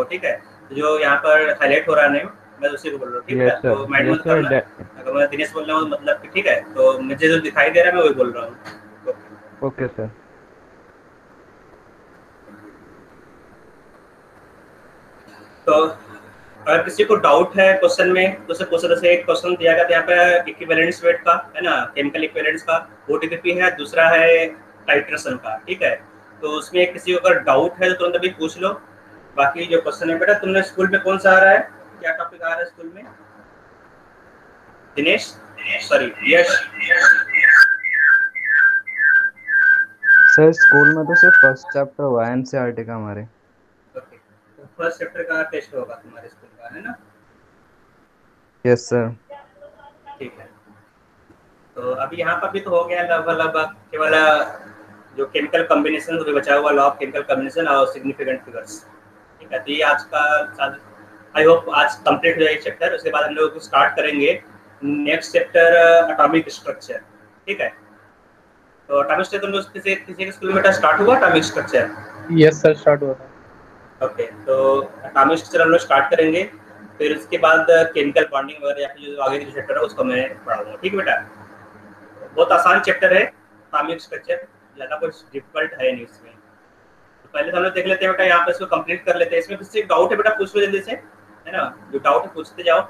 ठीक है, जो यहाँ पर हाईलाइट हो रहा है नेम, मैं उसी को बोल रहा हूँ, ठीक यस है, सर, तो माइंड यस मत सर। करना। अगर मैं दिनेश बोल रहा हूँ मतलब कि ठीक है, तो मुझे जो दिखाई दे रहा है मैं वही बोल रहा हूँ। Okay sir. तो अगर किसी को डाउट है क्वेश्चन में तो उसे पूछ सकते। एक क्वेश्चन दिया गया था यहाँ पे इक्विवेलेंस वेट का, है ना, केमिकल इक्विवेलेंस का, ओटीपीपी है, दूसरा है टाइट्रेशन का, ठीक है। तो उसमें किसी को अगर डाउट है तो तुरंत अभी पूछ लो। बाकी जो क्वेश्चन है, बेटा तुमने स्कूल में कौन सा आ रहा है, क्या टॉपिक आ रहा है स्कूल में दिनेश, सॉरी यश? सर स्कूल में तो सिर्फ फर्स्ट चैप्टर हुआ है एनसीईआरटी का हमारे। ओके, तो फर्स्ट चैप्टर का टेस्ट होगा तुम्हारे स्कूल का, है ना? Yes sir. ठीक है, तो अभी यहाँ पर भी तो हो गया लगभग लगभग केवल जो केमिकल कॉम्बिनेशन जो बचा हुआ, लॉ ऑफ केमिकल कॉम्बिनेशन और सिग्निफिकेंट फिगर्स, ठीक है। तो ये आज का आई होप आज कंप्लीट हो जाए चैप्टर। उसके बाद हम लोग स्टार्ट करेंगे नेक्स्ट चैप्टर, एटॉमिक स्ट्रक्चर, ठीक है। तो एटॉमिक स्ट्रक्चर तुम लोग किसी किसी के स्कूल में स्टार्ट हुआ atomic structure? Yes sir, start हुआ था। ओके, तो एटॉमिक स्ट्रक्चर हम लोग स्टार्ट करेंगे, फिर उसके बाद केमिकल बॉन्डिंग वगैरह या फिर जो आगे के चैप्टर है उसको मैं पढ़ाऊंगा, ठीक है बेटा। बहुत आसान चैप्टर है एटॉमिक स्ट्रक्चर, ज़्यादा कुछ डिफिकल्ट है नहीं इसमें। तो पहले तो हम लोग देख लेते हैं बेटा, यहाँ पे इसको कंप्लीट कर लेते हैं। इसमें किसी डाउट है बेटा पूछ लो जल्दी से, है ना, जो डाउट है पूछते जाओ।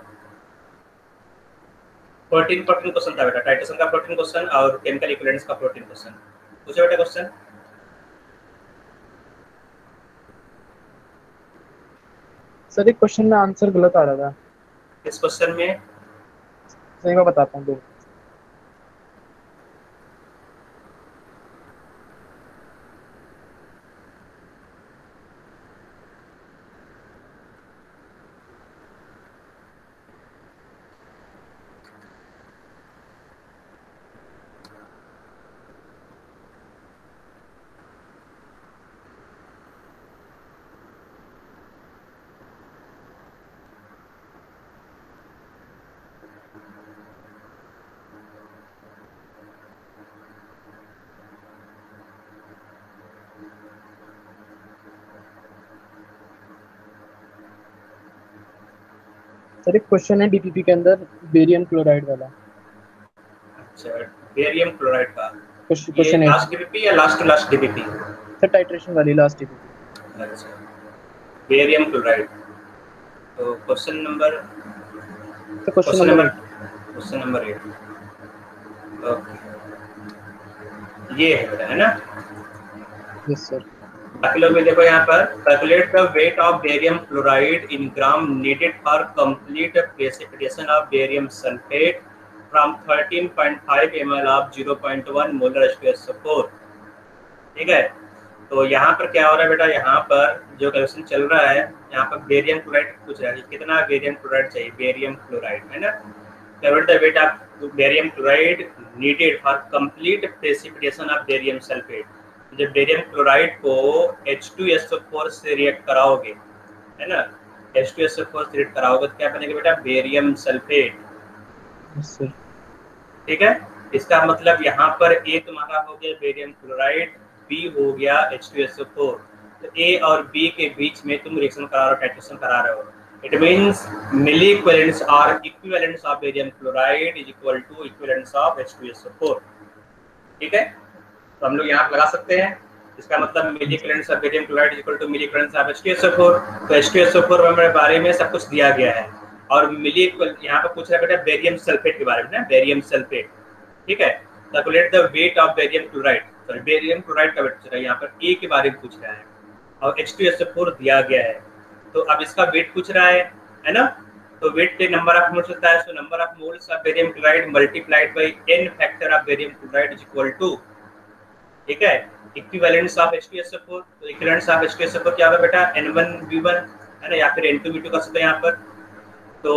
14 क्वेश्चन था बेटा, टाइट्रेशन का 14 क्वेश्चन और केमिकल इक्विवेलेंस का 14 क्वेश्चन। पूछो बेटा क्वेश्चन। सर एक क्वेश्चन में आंसर गलत आ रहा था। इस क्वेश्चन में सही मैं बताता हूँ। सर एक क्वेश्चन है डीपीपी के अंदर बेरियम क्लोराइड वाला। अच्छा, बेरियम क्लोराइड का, ये क्वेश्चन है लास्ट डीपीपी या last to last DPP? Sir, titration वाली लास्ट डीपीपी। अच्छा, बेरियम क्लोराइड। तो क्वेश्चन नंबर, तो question number 8। Question number 8, okay, ये है बेटा, है ना। Yes sir. बाकी लोग भी देखो यहाँ पर, calculate the weight of barium chloride in gram needed for complete precipitation of barium sulphate from 13.5 ml of 0.1 molar H2SO4, ठीक है। तो यहाँ पर क्या हो रहा है बेटा, यहाँ पर जो कैलकुलेशन चल रहा है, यहाँ पर बेरियम क्लोराइड पूछ रहा है कितना बेरियम क्लोराइड चाहिए, बेरियम क्लोराइड, है ना। Calculate the weight of barium chloride needed for complete precipitation of barium sulphate. जब बेरियम क्लोराइड को H2SO4 से रिएक्ट कराओगे, है ना, H2SO4 से रिएक्ट कराओगे तो क्या बनेगा बेटा, बेरियम सल्फेट, यस सर। ठीक है। इसका मतलब यहाँ पर ए तुम्हारा हो गया बेरियम क्लोराइड, बी हो गया H2SO4। तो ए और बी के बीच में तुम रिएक्शन करा रहे हो, टाइट्रेशन करा रहे हो। इट मींस मिली इक्विवेलेंस और equivalence of barium chloride is equal to equivalence of H2SO4, ठीक है। तो हम लोग यहाँ लगा सकते हैं, इसका मतलब milli equivalence of barium chloride is equal to milli equivalence of H2SO4। तो H2SO4 के बारे में सब कुछ दिया गया है, और मिली यहाँ पे पूछ रहा है बेटा बेरियम सल्फेट के बारे में ना, बेरियम सल्फेट, ठीक है। Calculate the weight of barium chloride, sorry barium chloride का वेट पूछ रहा है, यहाँ पर ए के बारे में पूछ रहा है, और H2SO4 दिया गया है। तो अब इसका वेट पूछ रहा है ना। तो वेट पे नंबर ऑफ मोल्स होता है, so number of moles of barium chloride multiplied by n factor of barium chloride is equal to, ठीक है, इक्विवेलेंस ऑफ H2SO4। तो इक्विवेलेंस ऑफ H2SO4 क्या होगा बेटा, N1V1, है ना, या फिर N2V2 कर सकते हैं यहाँ पर। तो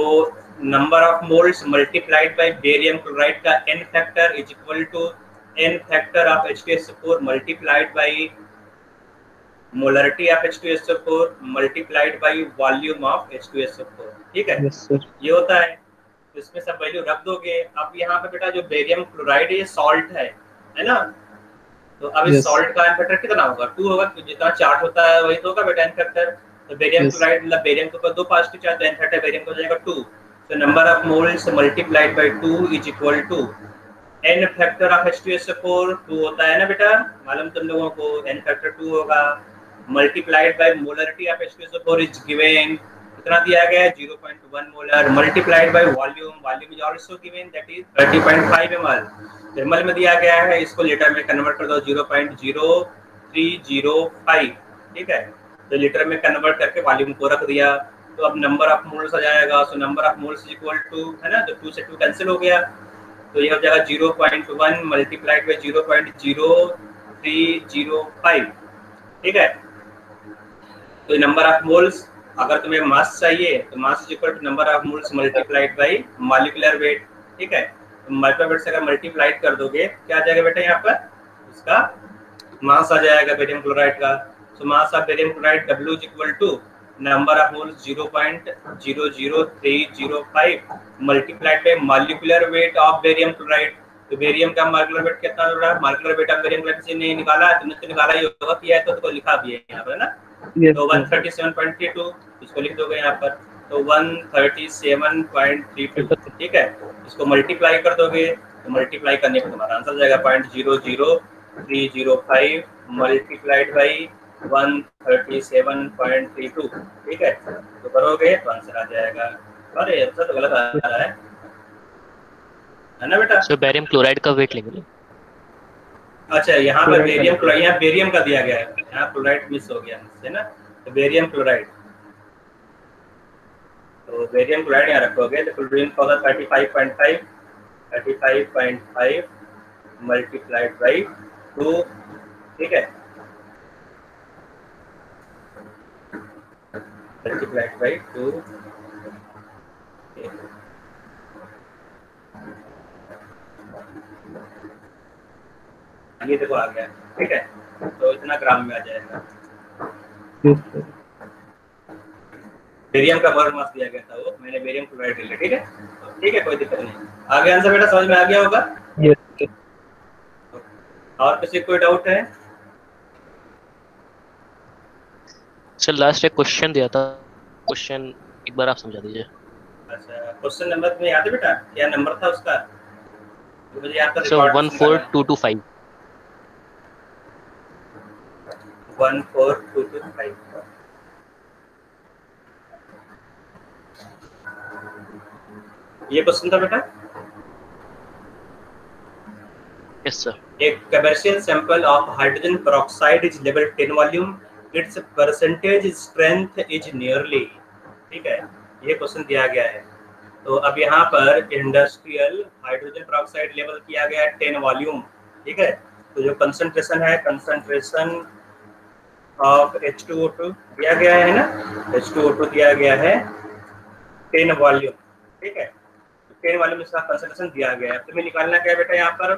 number of moles multiplied by barium chloride का n factor is equal to n factor of H2SO4 multiplied by molarity of H2SO4 multiplied by volume of H2SO4, ठीक है। Yes sir. ये होता है, तो इसमें सब वैल्यू रख दोगे। अब यहाँ पे बेटा जो बेरियम क्लोराइड है ये सॉल्ट है ना। तो अब इस यस सॉल्ट का n फैक्टर कितना होगा, 2 होगा, तो जितना चार्ज होता है वही तो होगा बेटा n फैक्टर। तो बेरियम Yes. क्लोराइड मतलब बेरियम के ऊपर 2 पॉजिटिव चार्ज, तो n बेरियम का हो जाएगा 2। तो number of moles multiplied by 2 is equal to n factor of H2SO4 2 होता है ना बेटा, मालूम तुम लोगों को n फैक्टर 2 होगा, multiplied by molarity of H2SO4 is given, कितना दिया गया है 0.1 molar, multiplied by volume, volume is also given that is 30.5 ml, thermal में दिया गया है, इसको लीटर में कन्वर्ट कर दो 0.0305, ठीक है, तो लीटर में कन्वर्ट करके वॉल्यूम को रख दिया, तो अब नंबर ऑफ मोल्स आ जाएगा, so number of moles is equal to, है ना, तो 2 से 2 कैंसिल हो गया, तो ये हो जाएगा 0.1 मल्टीप्लाइड बाय 0.0305, ठीक है। तो नंबर ऑफ मोल्स, अगर तुम्हें मास चाहिए तो mass is equal to number of moles multiplied by molecular weight, ठीक है, तो मॉलिक्यूलर वेट से अगर मल्टीप्लाइड कर दोगे क्या आ जाएगा बेटा, यहाँ पर उसका मास आ जाएगा बेरियम क्लोराइड का, so mass of barium chloride W is equal to number of moles 0.00305 multiplied by molecular weight of barium chloride, तो बेरियम का मॉलिक्यूलर वेट कितना हो रहा है, molecular weight of barium chloride से नहीं निकाला, तुमने तो निकाला ही होगा, किया है तो लिखा भी है यहाँ पर ना, Yes. तो 137.32 इसको लिख दोगे यहाँ पर, तो 137.32, ठीक है, इसको मल्टीप्लाई कर दोगे, तो मल्टीप्लाई करने पर तुम्हारा आंसर जाएगा 0.00305 मल्टीप्लाइड बाई 137.32, ठीक है, तो करोगे तो आंसर आ जाएगा, अरे आंसर तो गलत आ रहा है ना बेटा। सो बेरियम क्लोराइड का वेट लेंगे। अच्छा, यहाँ पर बेरियम क्लोराइड, यहाँ बेरियम का दिया गया है, यहाँ क्लोराइड मिस हो गया है ना, तो बेरियम क्लोराइड, तो बेरियम क्लोराइड यहाँ रखोगे तो क्लोरीन का होगा 35.5 मल्टीप्लाइड बाई 2, ठीक है, मल्टीप्लाइड बाई 2, ये देखो आ गया, ठीक है, तो इतना ग्राम में आ जाएगा। बेरियम का वर्ग मास दिया गया था, वो मैंने बेरियम क्लोराइड ले लिया, ठीक है, तो ठीक है, कोई दिक्कत नहीं, आगे आंसर बेटा समझ में आ गया होगा। Yes. और किसी कोई डाउट है? सर लास्ट एक क्वेश्चन दिया था, क्वेश्चन एक बार आप समझा दीजिए। अच्छा, क्वेश्चन नंबर तुम्हें याद है बेटा, क्या नंबर था उसका, तो मुझे याद था, सर 14225 14225, ये क्वेश्चन था बेटा। Yes sir. एक commercial sample of hydrogen peroxide is level 10 volume, its percentage strength is nearly, ठीक है, ये क्वेश्चन दिया गया है। तो अब यहाँ पर इंडस्ट्रियल हाइड्रोजन पेरोक्साइड लेवल किया गया है 10 वॉल्यूम, ठीक है, तो जो कंसंट्रेशन है, कंसंट्रेशन ऑफ H2O2 दिया गया है ना, H2O2 दिया गया है 10 वॉल्यूम, ठीक है, 10 वॉल्यूम इसका कंसंट्रेशन दिया गया है, तुम्हें निकालना क्या है बेटा, यहाँ पर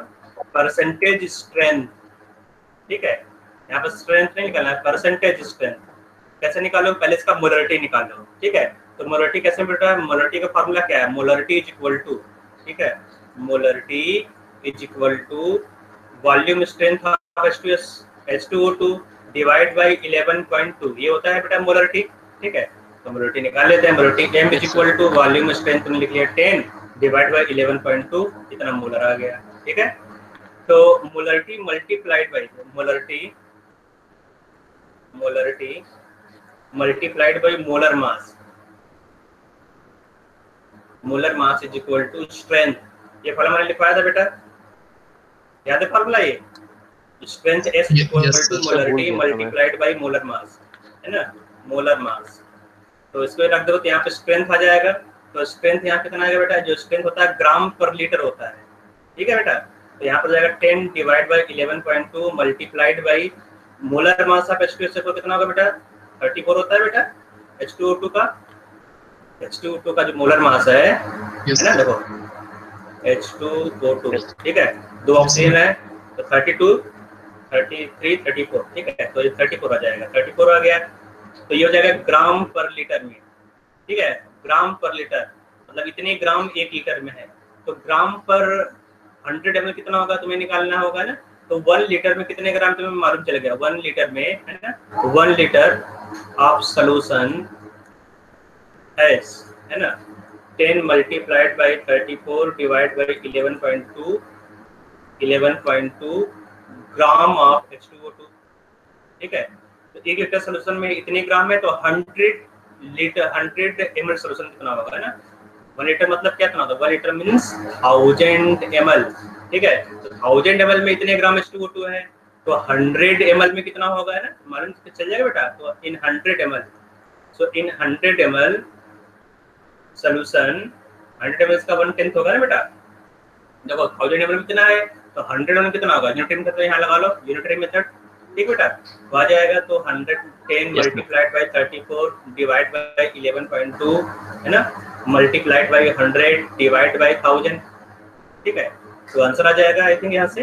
परसेंटेज स्ट्रेंथ, ठीक है, यहाँ पर स्ट्रेंथ नहीं निकालना है, परसेंटेज स्ट्रेंथ कैसे निकालो, पहले इसका मोलरिटी निकालो, ठीक है, तो मोलरिटी कैसे बेटा, मोलरिटी का फार्मूला क्या है, मोलरिटी इज इक्वल टू, ठीक है, molarity is equal to volume strength of H2O2 divide by 11.2, ये होता है बेटा मोलरिटी, ठीक है, तो मोलरिटी निकाल लेते हैं, molarity m is equal to volume strength तुमने लिख लिया 10 डिवाइड बाय 11.2, इतना मोलर आ गया, ठीक है, तो molarity multiplied by molarity multiplied by molar mass, molar mass is equal to strength, ये फार्मूला लिखवाया था बेटा, याद है फार्मूला, ये strength S is equal to molarity multiplied by molar mass, है ना, मोलर मास, तो इसको रख दो तो यहाँ पे स्ट्रेंथ आ जाएगा, तो स्ट्रेंथ यहाँ कितना आएगा बेटा, जो स्ट्रेंथ होता है ग्राम पर लीटर होता है, ठीक है बेटा, तो यहाँ पर जाएगा 10 divide by 11.2 multiplied by molar mass of H2SO4 कितना होगा बेटा, 34 होता है बेटा, H2O2 का जो मोलर मास है ना, देखो H2O2, ठीक है, 2 ऑक्सीजन है, तो 32 33 34, ठीक है, तो ये 34 आ जाएगा, 34 आ गया, तो ये हो जाएगा ग्राम पर लीटर में, ठीक है, ग्राम पर लीटर मतलब इतने ग्राम 1 लीटर में है, तो ग्राम पर 100 ml कितना होगा तुम्हें निकालना होगा ना, तो 1 लीटर में कितने ग्राम तुम्हें मालूम चल गया, 1 लीटर में, है ना, 1 लीटर ऑफ सोल्यूशन है ना, 10 multiplied by 34 divide by 11.2 gram of H2O2, ठीक है। तो 1 लीटर सोल्यूशन में इतने ग्राम है, तो 100 ml सोल्यूशन कितना होगा, है ना। 1 लीटर मतलब क्या कितना होगा, 1 लीटर मीन्स 1000 ml, ठीक है। तो 1000 ml में इतने ग्राम H2O2 है, तो 100 ml में कितना होगा, है ना, मालूम चल जाएगा बेटा। तो इन 100 ml, सो इन 100 ml सोल्यूशन, 100 ml का 1/10 होगा ना बेटा। देखो 1000 ml में कितना है, तो 100 ml कितना होगा, यूनिटरी मेथड तो यहाँ लगा लो, यूनिटरी मेथड, ठीक बेटा। तो आ जाएगा तो 110 मल्टीप्लाइड बाई 34 डिवाइड बाई 11.2, है ना, मल्टीप्लाइड बाई 100 डिवाइड बाई 1000, ठीक है। तो आंसर आ जाएगा आई थिंक यहाँ से,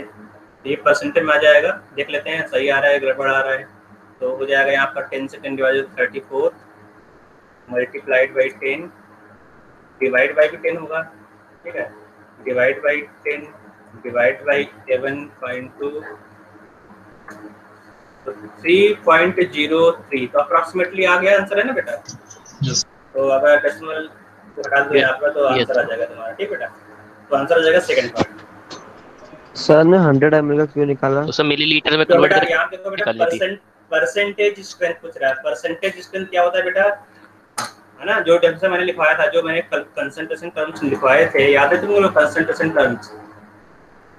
ये परसेंटेज में आ जाएगा, देख लेते हैं सही आ रहा है गड़बड़ आ रहा है। तो हो जाएगा यहाँ पर 10 से 10 divide 34 multiplied by 10 divide by भी 10 होगा, ठीक है, डिवाइड बाई 10 डिवाइड बाई 11.2, तो 3.03, तो अप्रॉक्सीमेटली आ गया आंसर, है ना बेटा। तो अगर डेसिमल हटा दो यहाँ पर तो आंसर आ जाएगा तुम्हारा, ठीक बेटा। तो आंसर आ जाएगा सेकंड पार्ट। सर ने 100 ml का क्यों निकाला? तो सर मिलीलीटर में तो कन्वर्ट बेटा करके यहाँ देखो बेटा, निकाल लेती। परसेंटेज स्ट्रेंथ पूछ रहा है। परसेंटेज स्ट्रेंथ क्या होता है बेटा, है ना, जो डेफिनेशन मैंने लिखवाया था, जो मैंने कंसंट्रेशन टर्म्स लिखवाए थे, याद है तुमको कंसंट्रेशन टर्म्स,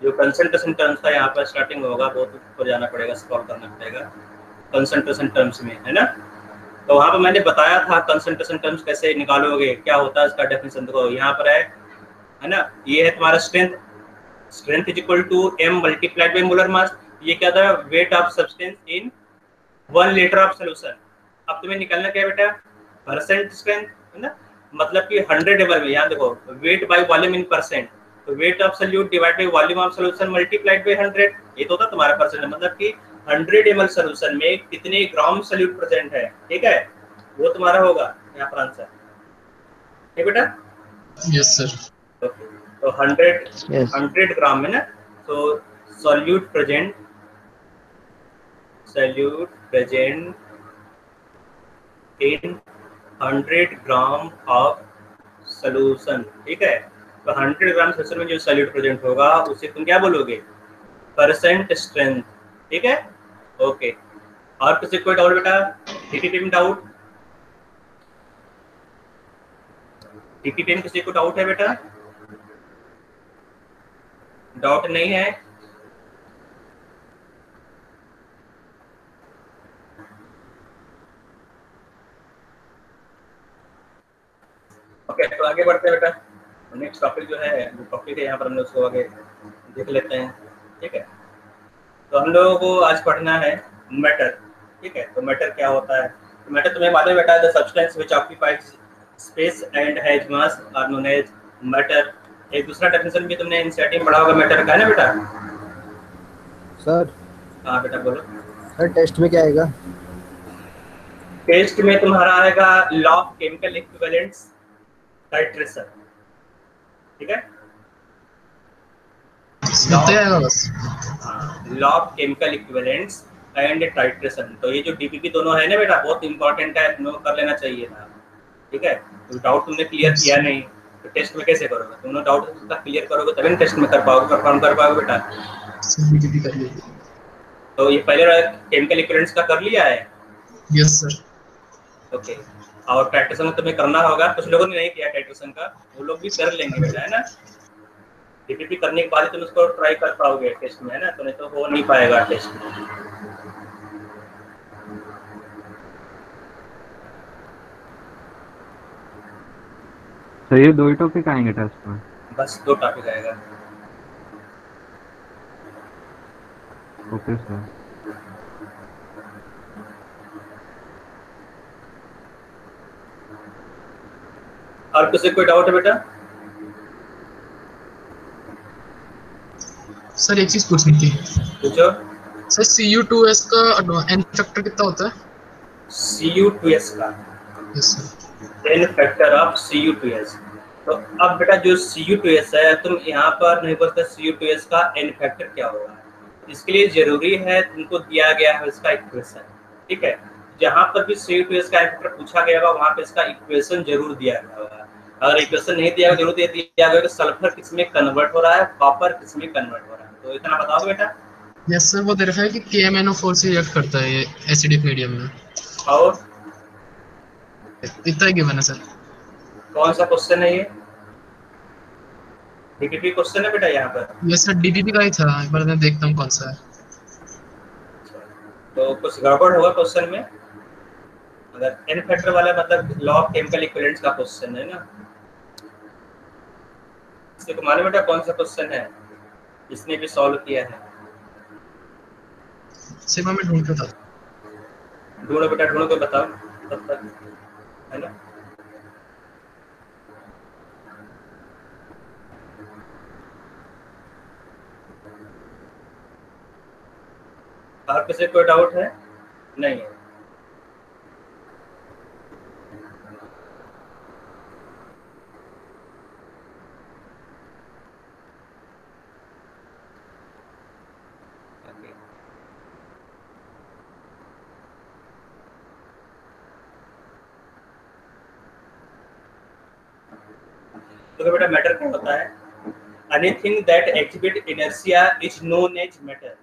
जो कंसंट्रेशन टर्म्स था यहाँ पर स्टार्टिंग होगा, बहुत ऊपर जाना पड़ेगा, स्क्रॉल करना पड़ेगा कंसंट्रेशन टर्म्स में, है ना। तो वहाँ पर मैंने बताया था कंसंट्रेशन टर्म्स कैसे निकालोगे, क्या होता है इसका डेफिनेशन, देखो यहाँ पर है ना, ये है तुम्हारा strength, strength is equal to m multiplied by molar mass. ये क्या था, weight of substance in 1 litre of solution. अब तुम्हें निकालना क्या है बेटा, परसेंट स्ट्रेंथ, है ना, मतलब कि 100 ml में, यहाँ देखो weight by volume in percent, तो weight of solute divide by volume of solution multiplied by 100, ये तो होता तुम्हारा परसेंट, मतलब कि 100 ml सॉल्यूशन में कितने ग्राम सॉल्यूट प्रेजेंट है, ठीक है, वो तुम्हारा होगा यहाँ पर आंसर, ठीक बेटा। Yes sir. तो 100 ग्राम में ना, तो solute present in 100 gram of solution, ठीक है। तो 100 ग्राम सॉल्यूशन में जो सॉल्यूट प्रेजेंट होगा उसे तुम क्या बोलोगे, परसेंट स्ट्रेंथ, ठीक है, ओके। और किसी कोई डाउट बेटा, टीपीपी में डाउट, टीपीपी में किसी को डाउट है बेटा, डाउट नहीं है, ओके। तो आगे बढ़ते हैं बेटा, नेक्स्ट टॉपिक जो है, जो टॉपिक है यहाँ पर हम लोग उसको आगे देख लेते हैं, ठीक है। तो हम लोगों को आज पढ़ना है मैटर, ठीक है। तो मैटर क्या होता है, तो मैटर तुम्हें मालूम है बेटा, the substance which occupies space and has mass are known as matter. एक दूसरा डेफिनेशन भी तुमने एनसीईआरटी में पढ़ा होगा मैटर का, है ना बेटा। सर हाँ बेटा बोलो। सर टेस्ट में क्या आएगा? टेस्ट में तुम्हारा आएगा law of chemical equivalents, titration, ठीक है, law of chemical equivalents and titration. तो ये जो डीपीपी दोनों है ना बेटा, बहुत इंपॉर्टेंट है, तुमको कर लेना चाहिए था, ठीक है। तो डाउट तुमने क्लियर किया नहीं, तो टेस्ट में कैसे करोगे, तुमने डाउट क्लियर करोगे तभी टेस्ट में कर पाओगे, परफॉर्म कर पाओगे बेटा। तो ये पहले केमिकल इक्विवेलेंट्स का कर लिया है? Yes sir. ओके, और टाइट्रेशन तुम्हें करना होगा, कुछ लोगों ने नहीं किया टाइट्रेशन का, वो लोग भी कर लेंगे बेटा, है ना। डीपीपी करने के बाद तुम उसको ट्राई कर पाओगे टेस्ट में, है ना, तो नहीं तो हो नहीं पाएगा टेस्ट में। तो ये 2 ही टॉपिक आएंगे टेस्ट में? बस 2 टॉपिक आएगा। Okay sir. और किसी कोई डाउट है बेटा? सर एक चीज पूछनी थी। पूछो। सर Cu2s का n फैक्टर कितना होता है? Cu2s का yes sir. n factor of Cu2s। तो अब बेटा जो Cu2s है, तुम यहाँ पर नहीं बोलते Cu2s का n फैक्टर क्या होगा, इसके लिए जरूरी है तुमको दिया गया है इसका इक्वेशन, ठीक है। जहां पर भी C/2S का फैक्टर पूछा गया होगा वहां पे इसका इक्वेशन जरूर दिया गया होगा। अगर इक्वेशन नहीं दिया जरूर दिया गया कि सल्फर किस में कन्वर्ट हो रहा है, कॉपर किस में कन्वर्ट हो रहा है, तो इतना बताओ बेटा। यस सर, वो दे रखा है कि KMnO4 से रिएक्ट करता है ये एसिडिक मीडियम में। और इतना ही गिवन है सर। कौन सा क्वेश्चन है ये? डीपीपी क्वेश्चन है बेटा यहाँ पर। यस सर, डीपीपी का ही था, एक बार मैं देखता हूँ कौन सा है। तो कुछ गड़बड़ होगा क्वेश्चन में। अगर n फैक्टर वाला मतलब लॉ ऑफ केमिकल इक्विवेलेंट्स का क्वेश्चन है ना, इससे को मालूम बेटा कौन सा क्वेश्चन है इसने भी सॉल्व किया है? सिर्फ मैं ढूंढ रहा था। ढूंढो बेटा, ढूंढो के बताओ तब तक, है ना। और किसी कोई डाउट है? नहीं है। तो बेटा मैटर क्या होता है? Anything that exhibit inertia is known as matter.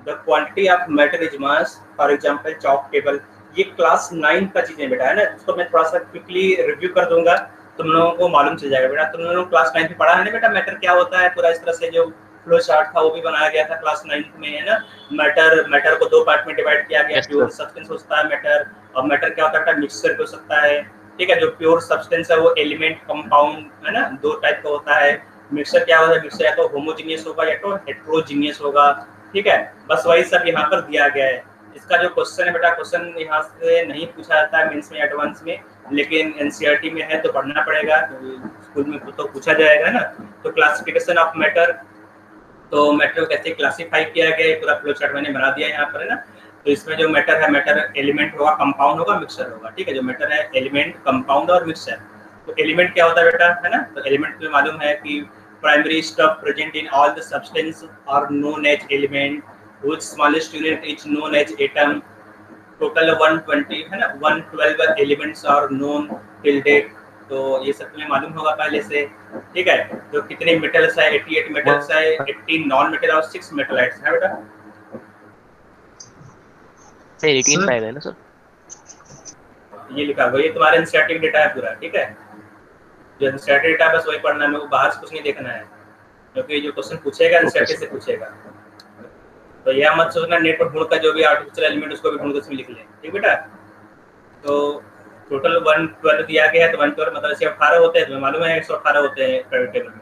The quantity of matter is mass, for example chalk table. ये क्लास 9 का चीजें बेटा है ना, इसको मैं थोड़ा सा क्विकली रिव्यू कर दूंगा, तुम लोगों को मालूम चल जाएगा बेटा। तुम लोगों ने क्लास 9 में पढ़ा है ना बेटा मैटर क्या होता है, पूरा इस तरह से जो फ्लो चार्ट था वो भी बनाया गया था क्लास 9 में, है ना। मैटर को 2 पार्ट में डिवाइड किया गया। प्योर सब्सटेंस होता है मैटर, और मैटर क्या होता है मिक्सचर हो सकता है, ठीक है। जो प्योर सब्सटेंस है वो एलिमेंट कंपाउंड है ना, 2 टाइप का होता है। मिक्सचर क्या होता है, मिक्सचर या तो होमोजीनियस होगा या तो हेट्रोजीनियस होगा, ठीक है। बस वही सब यहाँ पर दिया गया है। इसका जो क्वेश्चन है बेटा, क्वेश्चन यहाँ से नहीं पूछा जाता है मेंस में एडवांस में, लेकिन एनसीईआरटी में है तो पढ़ना पड़ेगा, तो स्कूल में तो पूछा जाएगा ना। तो क्लासिफिकेशन ऑफ मैटर, तो मैटर को कैसे क्लासिफाई किया गया है पूरा फ्लो चार्ट मैंने बना दिया यहाँ पर, है ना। तो इसमें जो मैटर है, मैटर एलिमेंट होगा, कंपाउंड होगा, मिक्सचर होगा, ठीक है। जो मैटर है एलिमेंट, कंपाउंड और मिक्सचर। तो एलिमेंट क्या होता है बेटा, है ना। तो एलिमेंट में मालूम है कि primary stuff present in all the substance are known as element, which smallest unit is known as atom. Total 120 है ना, 112 elements are known till date. तो ये सब तुम्हें मालूम होगा पहले से, ठीक है। तो कितने मेटल्स है, 88 मेटल्स है, 18 नॉन मेटल और 6 मेटलाइट्स है बेटा। सर 18 फाइव है ना सर, ये लिखा हुआ, ये तुम्हारे एनसीईआरटी डेटा है पूरा, ठीक है। जो एनसीईआरटी डेटा बस वही पढ़ना है, मेरे को बाहर से कुछ नहीं देखना है, क्योंकि जो क्वेश्चन पूछेगा एनसीईआरटी से पूछेगा। तो यह मत सोचना नेट पर ढूंढ कर जो भी आर्टिफिशियल एलिमेंट उसको भी ढूंढ कर उसमें लिख लें, ठीक बेटा। तो टोटल 112 दिया गया है, तो 112 मतलब 118 होते हैं, तुम्हें मालूम है 118 होते हैं पीरियोडिक टेबल में,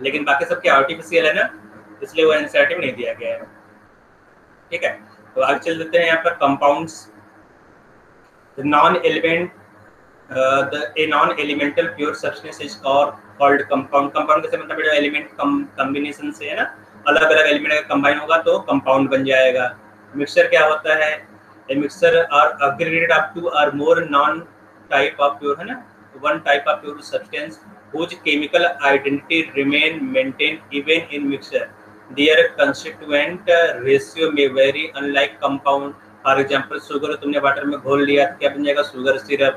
लेकिन बाकी सब क्या आर्टिफिशियल है ना, इसलिए वो एनसीईआरटी में नहीं दिया गया है, ठीक है। तो आगे चल देते हैं यहाँ पर compounds. The non-elemental pure substance is called compound. Compound कैसे मतलब बेटा, एलिमेंट कॉम्बिनेशन से है ना, अलग अलग एलिमेंट अगर कंबाइन होगा तो कंपाउंड बन जाएगा। मिक्सचर क्या होता है, a mixture are aggregated up to or more non type of pure है ना, one type of pure substance whose chemical identity remain maintained even in mixture. Their constituent ratio may vary unlike compound. For example sugar तुमने water में घोल लिया तो क्या बन जाएगा, शुगर सिरप।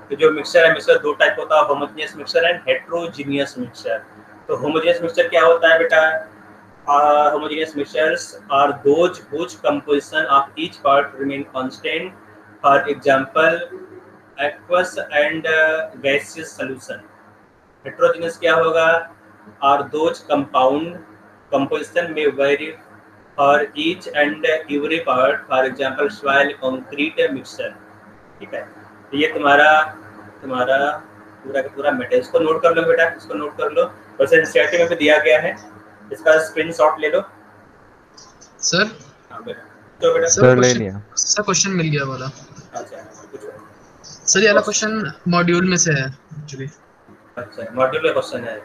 तो जो मिक्सचर है, मिक्सचर 2 टाइप होता है, homogeneous mixture and heterogeneous mixture. तो होमोजेनियस मिक्सचर क्या होता है बेटा, homogeneous mixtures are those which composition of each part remain constant, for example aqueous and gaseous solution. Heterogeneous क्या होगा, आर दोज कंपाउंड कंपोजिशन में वेरी और each and every part, for example soil concrete mixture, ठीक है। तो ये तुम्हारा पूरा का पूरा मैटर, इसको नोट कर लो बेटा, इसको नोट कर लो, वैसे एनसीईआरटी में भी दिया गया है, इसका स्क्रीनशॉट ले लो सर। हाँ बेटा, तो बेटा सर ले लिया सर क्वेश्चन मिल गया वाला। अच्छा सर ये वाला क्वेश्चन मॉड्यूल में से है एक्चुअली। अच्छा मॉड्यूल का क्वेश्चन है।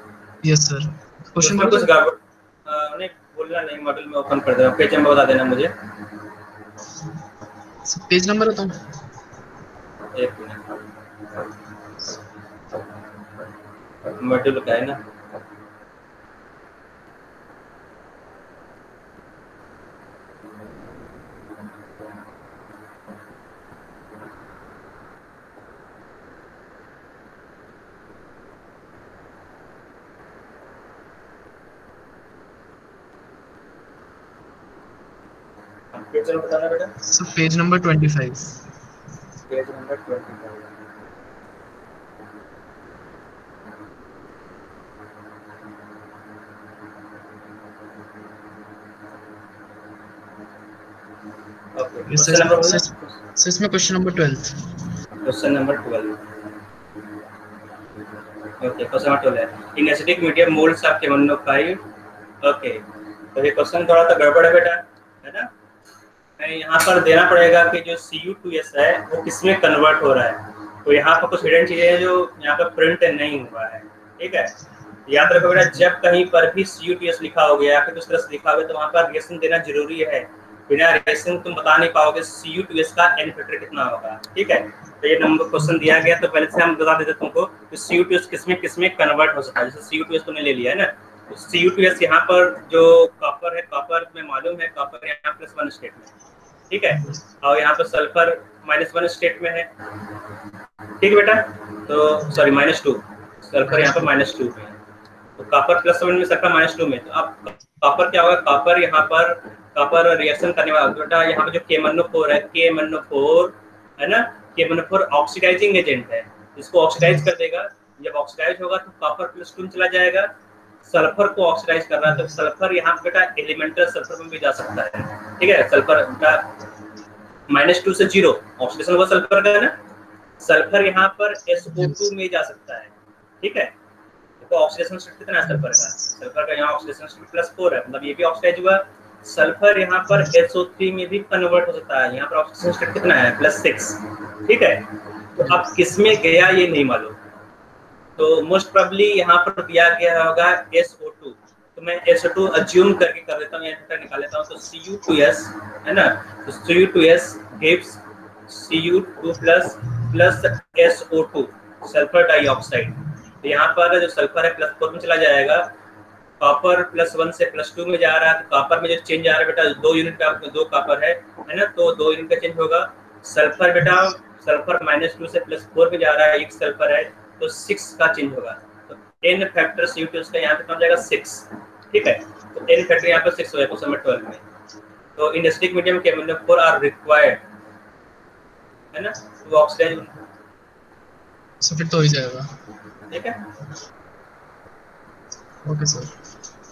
यस सर, क्वेश्चन उसमें कुछ गड़बड़ नहीं बोलना, नहीं मॉड्यूल में ओपन कर देना, पेज नंबर बता देना मुझे। पेज नंबर बताओ, एक मिनट, मॉड्यूल का है ना, पेज नंबर बताना बेटा। Sir page number 25। Page number 25। Okay, question number बोलना। सर इसमें question number 12। Question number 12। Okay, question number 12 है इन acidic medium moulds of KMnO5। Okay, तो ये क्वेश्चन थोड़ा सा गड़बड़ है बेटा, है ना। मैं यहाँ पर देना पड़ेगा कि जो Cu2S है वो किसमें कन्वर्ट हो रहा है। तो यहाँ पर कुछ हिडन चीजें हैं जो यहाँ पर प्रिंट नहीं हुआ है, ठीक है। याद रखो बेटा, जब कहीं पर भी Cu2S लिखा हो गया या फिर उस तरह से लिखा हो गया तो वहाँ पर रिएक्शन देना जरूरी है। बिना रिएक्शन तुम बता नहीं पाओगे Cu2S का N फैक्टर कितना होगा, ठीक है। तो ये नंबर क्वेश्चन दिया गया तो पहले से हम बता देते तुमको कि Cu2S किसमें कन्वर्ट हो सकता है। जैसे Cu2S तुमने ले लिया है ना, तो Cu2S यहाँ पर जो कॉपर है, कॉपर में मालूम है कॉपर यहाँ +1 स्टेट में, ठीक है, और यहाँ पर सल्फर -1 स्टेट में है, ठीक है बेटा। तो सॉरी -2, सल्फर यहाँ पर -2 में है, तो कॉपर +1 में, सल्फर -2 में। तो अब कॉपर क्या होगा, कॉपर यहाँ पर कॉपर रिएक्शन करने वाला बेटा, यहाँ पर जो KMnO4 है, KMnO4 है ना, KMnO4 ऑक्सीडाइजिंग एजेंट है, इसको ऑक्सीडाइज कर देगा। जब ऑक्सीडाइज होगा तो कॉपर +2 में चला जाएगा, सल्फर को ऑक्सीडाइज कर रहा है तो सल्फर यहाँ पे बेटा एलिमेंटल सल्फर में भी जा सकता है, ठीक है। सल्फर का -2 से 0 ऑक्सीडेशन हुआ सल्फर का है ना, सल्फर यहाँ पर SO2 में जा सकता है, ठीक है। तो ऑक्सीडेशन स्टेट कितना है सल्फर का, सल्फर का यहाँ ऑक्सीडेशन स्टेट +4 है, मतलब ये भी ऑक्सीडाइज हुआ। सल्फर यहाँ पर SO3 में भी कन्वर्ट हो सकता है, यहाँ पर ऑक्सीडेशन स्टेट कितना है +6, ठीक है। तो अब किसमें गया ये नहीं मालूम, तो मोस्ट प्रोबेबली यहाँ पर दिया गया होगा SO2, तो मैं SO2 अज्यूम करके कर देता हूँ, यहाँ निकाल लेता हूँ। तो Cu2S है ना, तो Cu2S gives Cu2 plus SO2 sulphur dioxide. तो यहाँ पर जो सल्फर है +4 में चला जाएगा, कॉपर +1 से +2 में जा रहा है, तो कॉपर में जो चेंज आ रहा है बेटा 2 यूनिट का, 2 कॉपर है ना, तो 2 यूनिट का चेंज होगा। सल्फर बेटा, सल्फर -2 से +4 में जा रहा है, एक सल्फर है तो 6 का चेंज होगा। तो N फैक्टर Cu2S का यहाँ पे पहुंच जाएगा 6, ठीक है। तो N फैक्टर यहाँ पर 6 हो जाएगा क्वेश्चन नंबर 12 में। तो in acidic medium KMnO4 are required, है ना, तो ऑक्सीडाइज सर फिर तो हो ही जाएगा, ठीक है। Okay sir.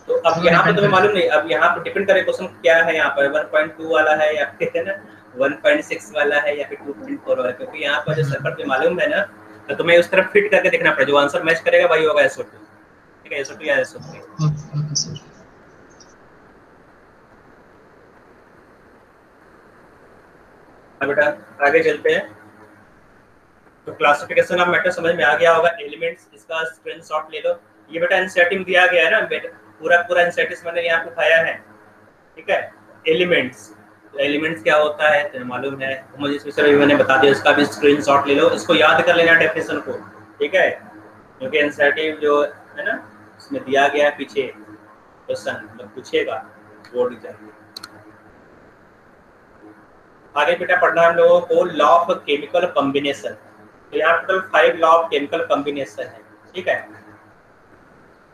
तो अब यहाँ पे तुम्हें मालूम नहीं, अब यहाँ पे डिपेंड करे क्वेश्चन क्या है, यहाँ पर 1.2 वाला है या फिर है ना 1.6 वाला है या फिर 2.4 वाला, क्योंकि यहाँ पर जो सल्फर पे मालूम है ना, तो तुम्हें उस तरफ फिट करके देखना पड़ेगा, जो आंसर मैच करेगा वही होगा SO2, ठीक है, SO2 या SO3। Okay sir. बेटा आगे चलते हैं। तो क्लासिफिकेशन ऑफ मैटर समझ में आ गया होगा, एलिमेंट्स इसका स्क्रीनशॉट ले लो। ये बेटा एनसीईआरटी में दिया गया है ना, पूरा एनसीईआरटी मैंने यहाँ पे उठाया है, ठीक है। एलिमेंट्स, तो एलिमेंट्स क्या होता है तो मालूम है, मुझे इस विषय में मैंने बता दिया, इसका भी स्क्रीनशॉट ले लो, इसको याद कर लेना डेफिनेशन को, ठीक है, क्योंकि एनसीईआरटी जो है ना उसमें दिया गया है पीछे क्वेश्चन, मतलब पूछेगा बोर्ड एग्जाम में। आगे बेटा पढ़ना हम लोगों को लॉ ऑफ केमिकल कॉम्बिनेशन। तो यहाँ total 5 law of chemical combination है, ठीक है।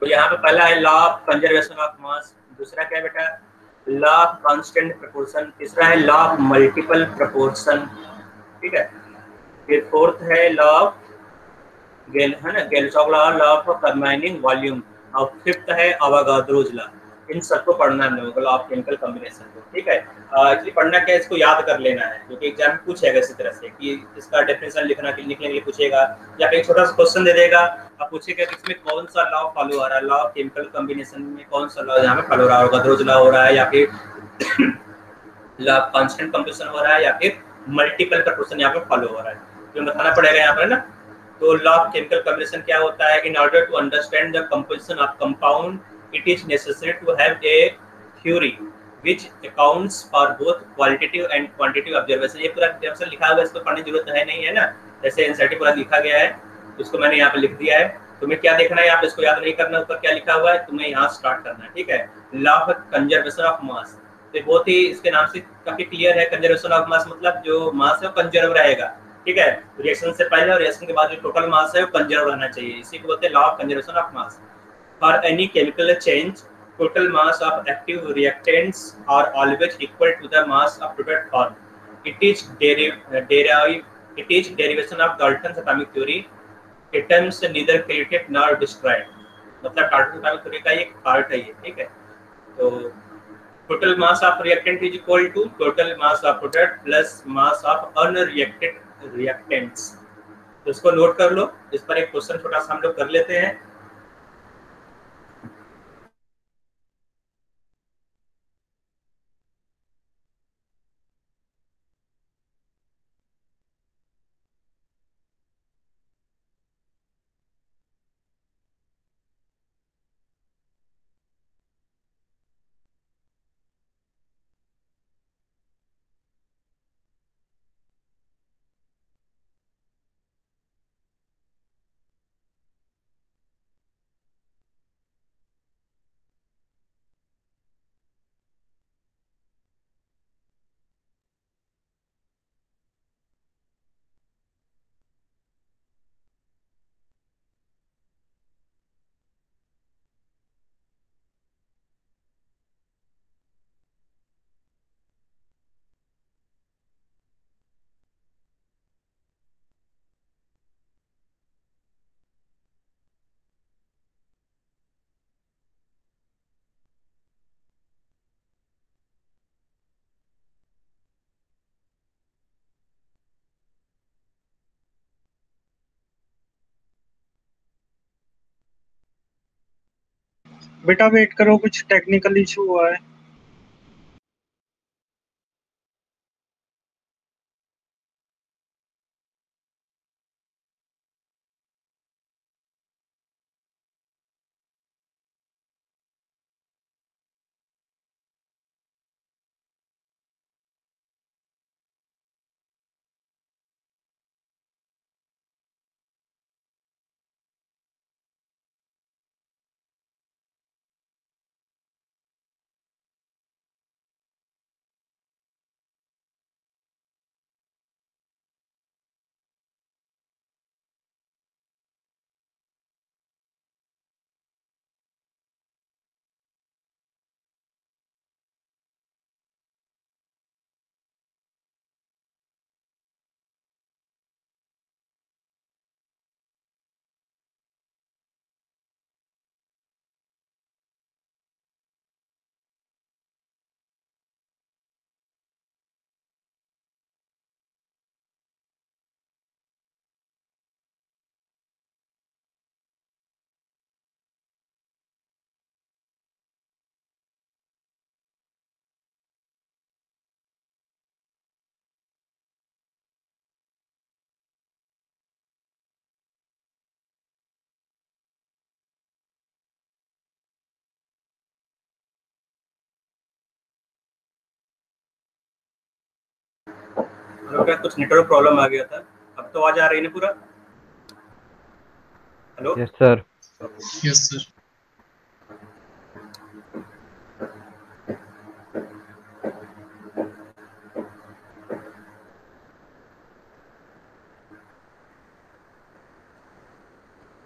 तो यहाँ पे पहला है लॉ ऑफ कंजर्वेशन ऑफ मास, दूसरा क्या है बेटा लॉ ऑफ कांस्टेंट प्रोपोर्शन, तीसरा है लॉ ऑफ मल्टीपल प्रोपोर्शन, ठीक है। फिर फोर्थ है law of Gay Lussac's law, law of combining volume, और फिफ्थ है अवागाद्रोज लॉ। इन सबको पढ़ना है हम लोगों को, लॉ ऑफ केमिकल कॉम्बिनेशन को, ठीक है। एक्चुअली पढ़ना क्या है, इसको याद कर लेना है, क्योंकि एग्जाम में पूछेगा इसी तरह से कि इसका डेफिनेशन लिखने के लिए पूछेगा, या फिर एक छोटा सा क्वेश्चन दे देगा, अब पूछेगा कि इसमें कौन सा लॉ फॉलो आ रहा है, लॉ ऑफ केमिकल कॉम्बिनेशन में कौन सा लॉ यहाँ पे फॉलो हो रहा है, अवागाद्रोज लॉ हो रहा है, या फिर लॉ ऑफ कांस्टेंट कंप्रेशन हो रहा है, या फिर मल्टीपल प्रोपोर्शन यहाँ पे फॉलो हो रहा है, तो बताना पड़ेगा यहाँ पर ना। तो लॉ ऑफ केमिकल कॉम्बिनेशन क्या होता है, in order to understand the composition of compound it is necessary to have a theory which accounts for both qualitative and quantitative observation। ये पूरा डेफिनेशन लिखा हुआ है, इसको पढ़ने की जरूरत है नहीं है ना, जैसे एनसीईआरटी पूरा लिखा गया है, उसको मैंने यहाँ पे लिख दिया है। तुम्हें क्या देखना है, आप इसको याद नहीं करना ऊपर क्या लिखा हुआ है, तुम्हें यहाँ स्टार्ट करना है, ठीक है। लॉ ऑफ कंजर्वेशन ऑफ मास, तो बहुत ही इसके नाम से काफी क्लियर है, कंजर्वेशन ऑफ मास मतलब जो मास है वो कंजर्व रहेगा, ठीक है। रिएक्शन से पहले और रिएक्शन के बाद जो टोटल मास है वो कंजर्व रहना चाहिए, इसी को बोलते हैं law of conservation of mass. For any chemical change total mass of active reactants are always equal to the mass of product formed. It is derivation of Dalton's atomic theory. Atoms neither created nor destroyed. मतलब Dalton atomic theory का एक part है ये, ठीक है। तो total mass of reactant is equal to total mass of product plus mass of unreacted reactants। तो इसको नोट कर लो। इस पर एक क्वेश्चन छोटा सा हम लोग कर लेते हैं। बेटा वेट करो, कुछ टेक्निकल इशू हुआ है। क्या कुछ नेटवर्क प्रॉब्लम आ गया था। अब तो आवाज आ रही है ना पूरा? Hello. Yes sir. Yes sir.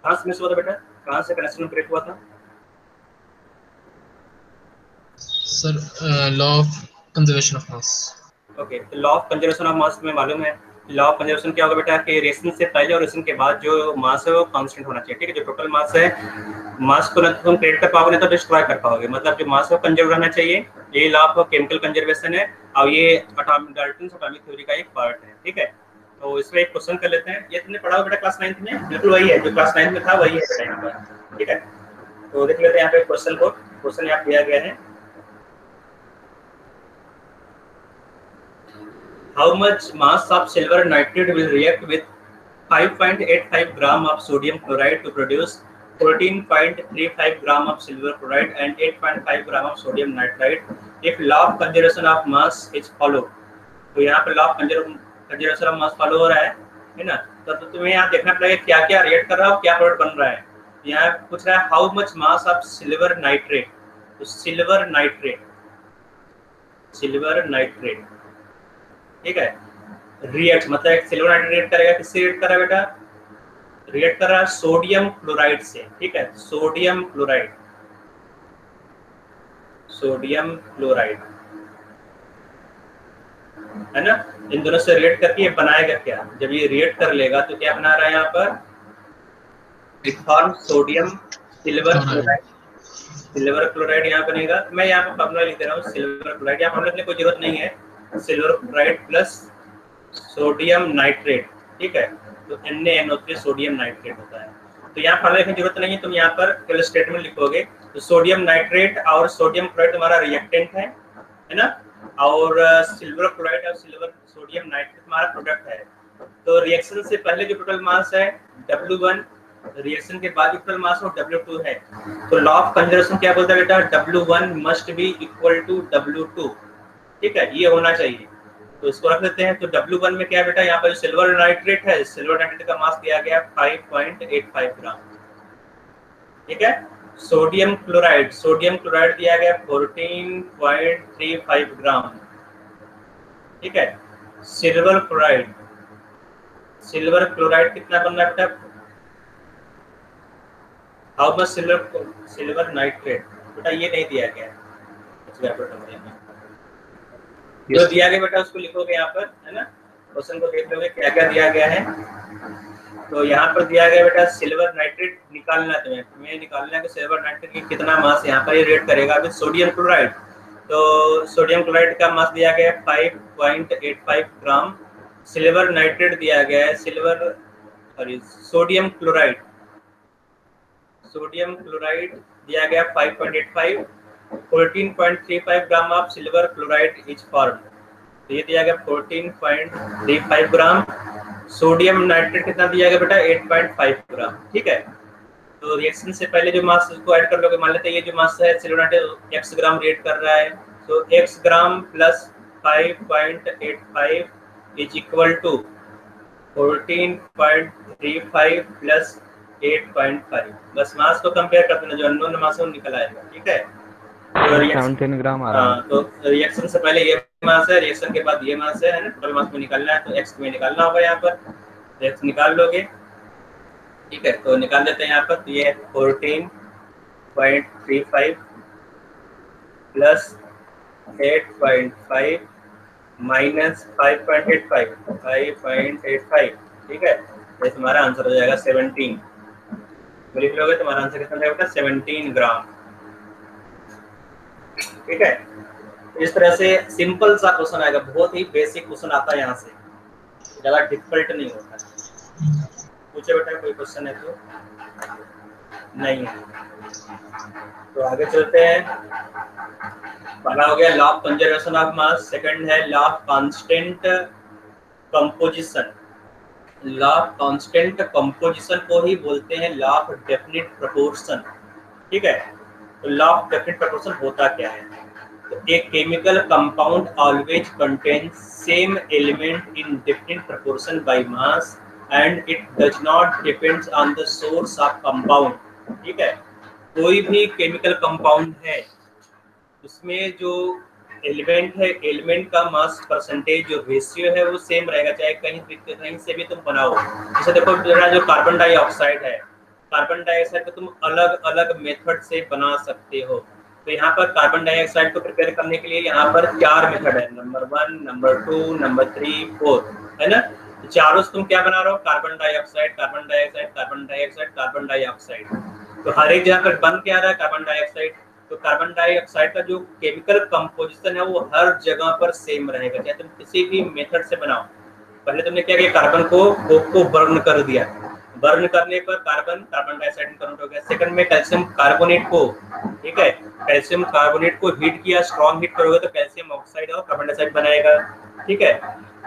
कहाँ से मिस हुआ था बेटा? कहाँ से कनेक्शन ब्रेक हुआ था? Sir law of conservation of mass. Okay, तो law of conservation of mass में मालूम है। लॉ ऑफ कंजर्वेशन क्या होगा बेटा कि रिएक्शन से पहले और रिएक्शन के बाद जो मास है वो कांस्टेंट होना चाहिए, ठीक है। जो टोटल मास है, मास को ना तुम क्रिएट कर पाओगे ना तो डिस्ट्रॉय कर पाओगे। मतलब जो मास है वो कंजर्व रहना चाहिए। ये लॉ ऑफ केमिकल कंजर्वेशन है और ये डाल्टन्स एटॉमिक थ्योरी का एक पार्ट है, ठीक है। तो इसमें एक क्वेश्चन कर लेते हैं। ये तुमने पढ़ा बेटा क्लास 9th में? बिल्कुल वही है जो क्लास 9th में था, वही है बेटा यहाँ पर, ठीक है। तो देख लेते हैं यहाँ पे क्वेश्चन को। क्वेश्चन यहाँ दिया गया है, how much mass of silver nitrate will react with 5.85 gram of sodium chloride to produce 14.35 gram of silver chloride and 8.5 gram of sodium nitrite if law of conservation of mass is followed। तो यहाँ पे law of conservation of mass follow हो रहा है ना। तो तुम्हें यहाँ देखना पड़ेगा क्या क्या रिएक्ट कर रहा है, क्या प्रोडक्ट बन रहा है। यहाँ पूछ रहा है how much mass of silver nitrate. तो सिल्वर नाइट्रेट ठीक है, रिएक्ट मतलब एक सिल्वर नाइट्रेट रिएक्ट करेगा, किससे रिएक्ट कर रहा है बेटा? रिएक्ट कर रहा है सोडियम क्लोराइड से, ठीक है। सोडियम क्लोराइड सोडियम क्लोराइड, है ना। इन दोनों से रिएक्ट करके ये बनाएगा क्या, जब ये रिएक्ट कर लेगा तो क्या बना रहा है यहाँ पर, sodium silver chloride, silver chloride यहाँ बनेगा। मैं यहाँ पर फॉर्मूला लिख दे रहा हूँ सिल्वर क्लोराइड, यहाँ फॉर्मूला लिखने की कोई जरूरत नहीं है, silver chloride plus sodium nitrate, ठीक है। तो NaNO3 सोडियम नाइट्रेट होता है। तो यहाँ फॉर्मूला लिखने की जरूरत नहीं है, तुम यहाँ पर केवल स्टेटमेंट लिखोगे। तो सोडियम नाइट्रेट और सोडियम क्लोराइड तुम्हारा रिएक्टेंट है ना, और सिल्वर क्लोराइड और सिल्वर सोडियम नाइट्रेट तुम्हारा प्रोडक्ट है। तो रिएक्शन से पहले जो टोटल मास है W1, रिएक्शन के बाद जो टोटल मास है W2 है। तो लॉ ऑफ कंजर्वेशन क्या बोलता है बेटा, W1 must be equal to W2, ठीक है, ये होना चाहिए। तो इसको रख लेते हैं। तो W1 में क्या है बेटा, यहाँ पर सिल्वर नाइट्रेट है, सिल्वर नाइट्रेट का मास दिया गया 5.85 ग्राम, ठीक है। सोडियम क्लोराइड, सोडियम क्लोराइड दिया गया 14.35 ग्राम, ठीक है। सिल्वर क्लोराइड, सिल्वर क्लोराइड कितना बनना है बेटा, हाउ मच सिल्वर नाइट्रेट, बेटा ये नहीं दिया गया जो दिया गया बेटा उसको लिखोगे यहाँ पर, है ना। क्वेश्चन को देख लोगे क्या क्या दिया गया है। तो यहाँ पर दिया गया बेटा सिल्वर नाइट्रेट निकालना है तुम्हें निकालना है कि सिल्वर नाइट्रेट की कितना मास यहाँ पर ये रेट करेगा विद सोडियम क्लोराइड। तो सोडियम क्लोराइड का मास दिया गया है 5.85 ग्राम, सिल्वर नाइट्रेट दिया गया है सोडियम क्लोराइड, सोडियम क्लोराइड दिया गया 5.85, 14.35 gram of silver chloride is form. तो ये दिया गया 14.35 ग्राम। सोडियम नाइट्रेट कितना दिया गया बेटा 8.5 ग्राम, ठीक है। तो रिएक्शन से पहले जो मास को ऐड कर लोगे, मान लेते हैं ये जो मास है silver nitrate x gram react कर रहा है, तो x gram plus 5.85 is equal to 14.35 plus 8.5। बस मास को कंपेयर कर देना, जो अननोन मास है वो निकल आएगा, ठीक है। तो 17 ग्राम आ रहा है। तो रिएक्शन से पहले ये मास है, रिएक्शन के बाद ये मास है ना, टोटल मास में निकालना है। तो x में निकालना होगा, यहाँ पर x निकाल लोगे, ठीक है। तो निकाल देते हैं यहाँ पर। तो ये है 14.35 प्लस 8.5 माइनस 5.85, ठीक है। तो तुम्हारा आंसर हो जाएगा 17। लिख लोगे तुम्हारा आंसर कितना जाएगा, 17 ग्राम, ठीक है। इस तरह से सिंपल सा क्वेश्चन आएगा, बहुत ही बेसिक क्वेश्चन आता है यहाँ से, ज्यादा डिफिकल्ट नहीं होता। पूछे बेटा कोई क्वेश्चन है तो नहीं है, तो आगे चलते हैं। पहला हो गया law of conservation of mass, second है law of constant composition. Law of constant composition को ही बोलते हैं लॉ ऑफ डेफिनिट प्रोपोर्शन, ठीक है। तो लॉ ऑफ डेफिनिट प्रोपोर्शन होता क्या है, तो एक chemical compound always contains same element in definite proportion by mass and it does not depends on the source of compound, ठीक है। कोई भी केमिकल कंपाउंड है उसमें जो एलिमेंट है, एलिमेंट का मास परसेंटेज जो रेशियो है वो सेम रहेगा, चाहे कहीं से भी तुम बनाओ। जैसे देखो जो कार्बन डाइऑक्साइड है, कार्बन डाइऑक्साइड को तुम अलग अलग मेथड से बना सकते हो। तो यहाँ पर कार्बन डाइऑक्साइड को प्रिपेयर करने के लिए यहाँ पर 4 मेथड है, नंबर 1, नंबर 2, नंबर 3, 4, है ना। तो चारों से तुम क्या बना रहे हो, carbon dioxide, carbon dioxide, carbon dioxide, carbon dioxide. तो हर एक जगह पर बन के आ रहा है कार्बन डाइऑक्साइड। तो कार्बन डाइऑक्साइड का जो केमिकल कंपोजिशन है वो हर जगह पर सेम रहेगा, चाहे तुम किसी भी मेथड से बनाओ। पहले तुमने क्या किया, कार्बन को बर्न कर दिया, बर्न करने पर कार्बन डाइऑक्साइड में कन्वर्ट हो गया। सेकंड में कैल्शियम कार्बोनेट को, ठीक है, कैल्शियम कार्बोनेट को हीट किया, स्ट्रॉन्ग हीट करोगे तो कैल्शियम ऑक्साइड और कार्बन डाइऑक्साइड बनाएगा, ठीक है।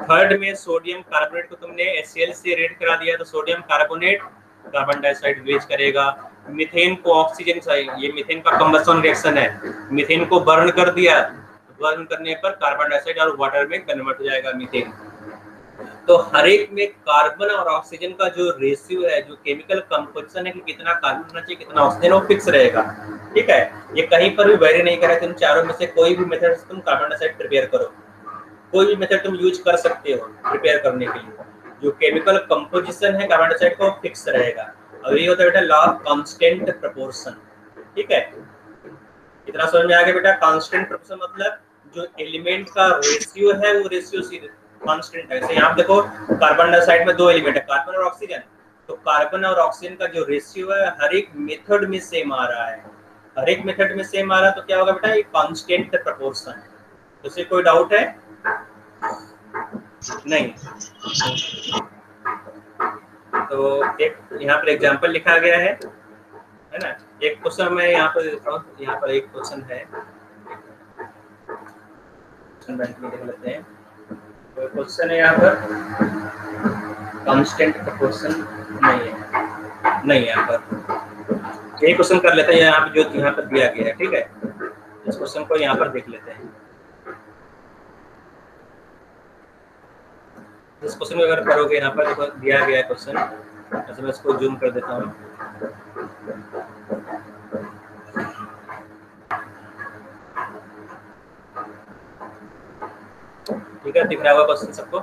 थर्ड में सोडियम कार्बोनेट को तुमने HCl से रेड करा दिया तो sodium carbonate carbon dioxide release करेगा। मीथेन को ऑक्सीजन चाहिए, ये मीथेन का कंबशन रिएक्शन है, मीथेन को बर्न कर दिया, बर्न करने पर कार्बन डाइऑक्साइड और वाटर में कन्वर्ट हो जाएगा मीथेन। तो हर एक में कार्बन और ऑक्सीजन का जो रेशियो है, जो केमिकल कंपोजिशन है कि कितना कार्बन होना चाहिए कितना ऑक्सीजन, वो फिक्स रहेगा, ठीक है। ये कहीं पर भी वेरी नहीं करेगा। तुम चारों में से कोई भी मेथड से तुम कार्बन डाइऑक्साइड प्रिपेयर करो, कोई भी मेथड तुम यूज कर सकते हो प्रिपेयर करने के लिए, जो केमिकल कंपोजिशन है कार्बन डाइऑक्साइड को फिक्स रहेगा। और ये होता है बेटा लॉ ऑफ कांस्टेंट प्रोपोर्शन, ठीक है। इतना समझ में आ गया बेटा? कांस्टेंट प्रोपोर्शन मतलब जो एलिमेंट का रेशियो है वो रेशियो कांस्टेंट है। जैसे यहाँ देखो कार्बन डाइऑक्साइड में दो एलिमेंट है, कार्बन और ऑक्सीजन, तो कार्बन और ऑक्सीजन का जो रेशियो है हर एक मेथड में सेम आ रहा है, हर एक मेथड में सेम आ रहा है, तो क्या होगा बेटा? ये कांस्टेंट प्रोपोर्शन है। तो इससे कोई डाउट है? नहीं। तो एक यहाँ पर एग्जांपल लिखा गया है ना? एक क्वेश्चन मैं यहाँ पर देता हूँ, यहाँ पर एक क्वेश्चन है, देख लेते हैं। तो क्वेश्चन है यहाँ पर कांस्टेंट प्रोपोर्शन नहीं यहाँ पर। एक क्वेश्चन कर लेते हैं यहाँ पर, जो यहाँ पर दिया गया है, ठीक है? इस क्वेश्चन को यहाँ पर देख लेते हैं। इस क्वेश्चन में अगर करोगे यहाँ पर देखो दिया गया है क्वेश्चन, अच्छा मैं इसको जूम कर देता हूँ। ठीक है, दिख रहा होगा क्वेश्चन सबको?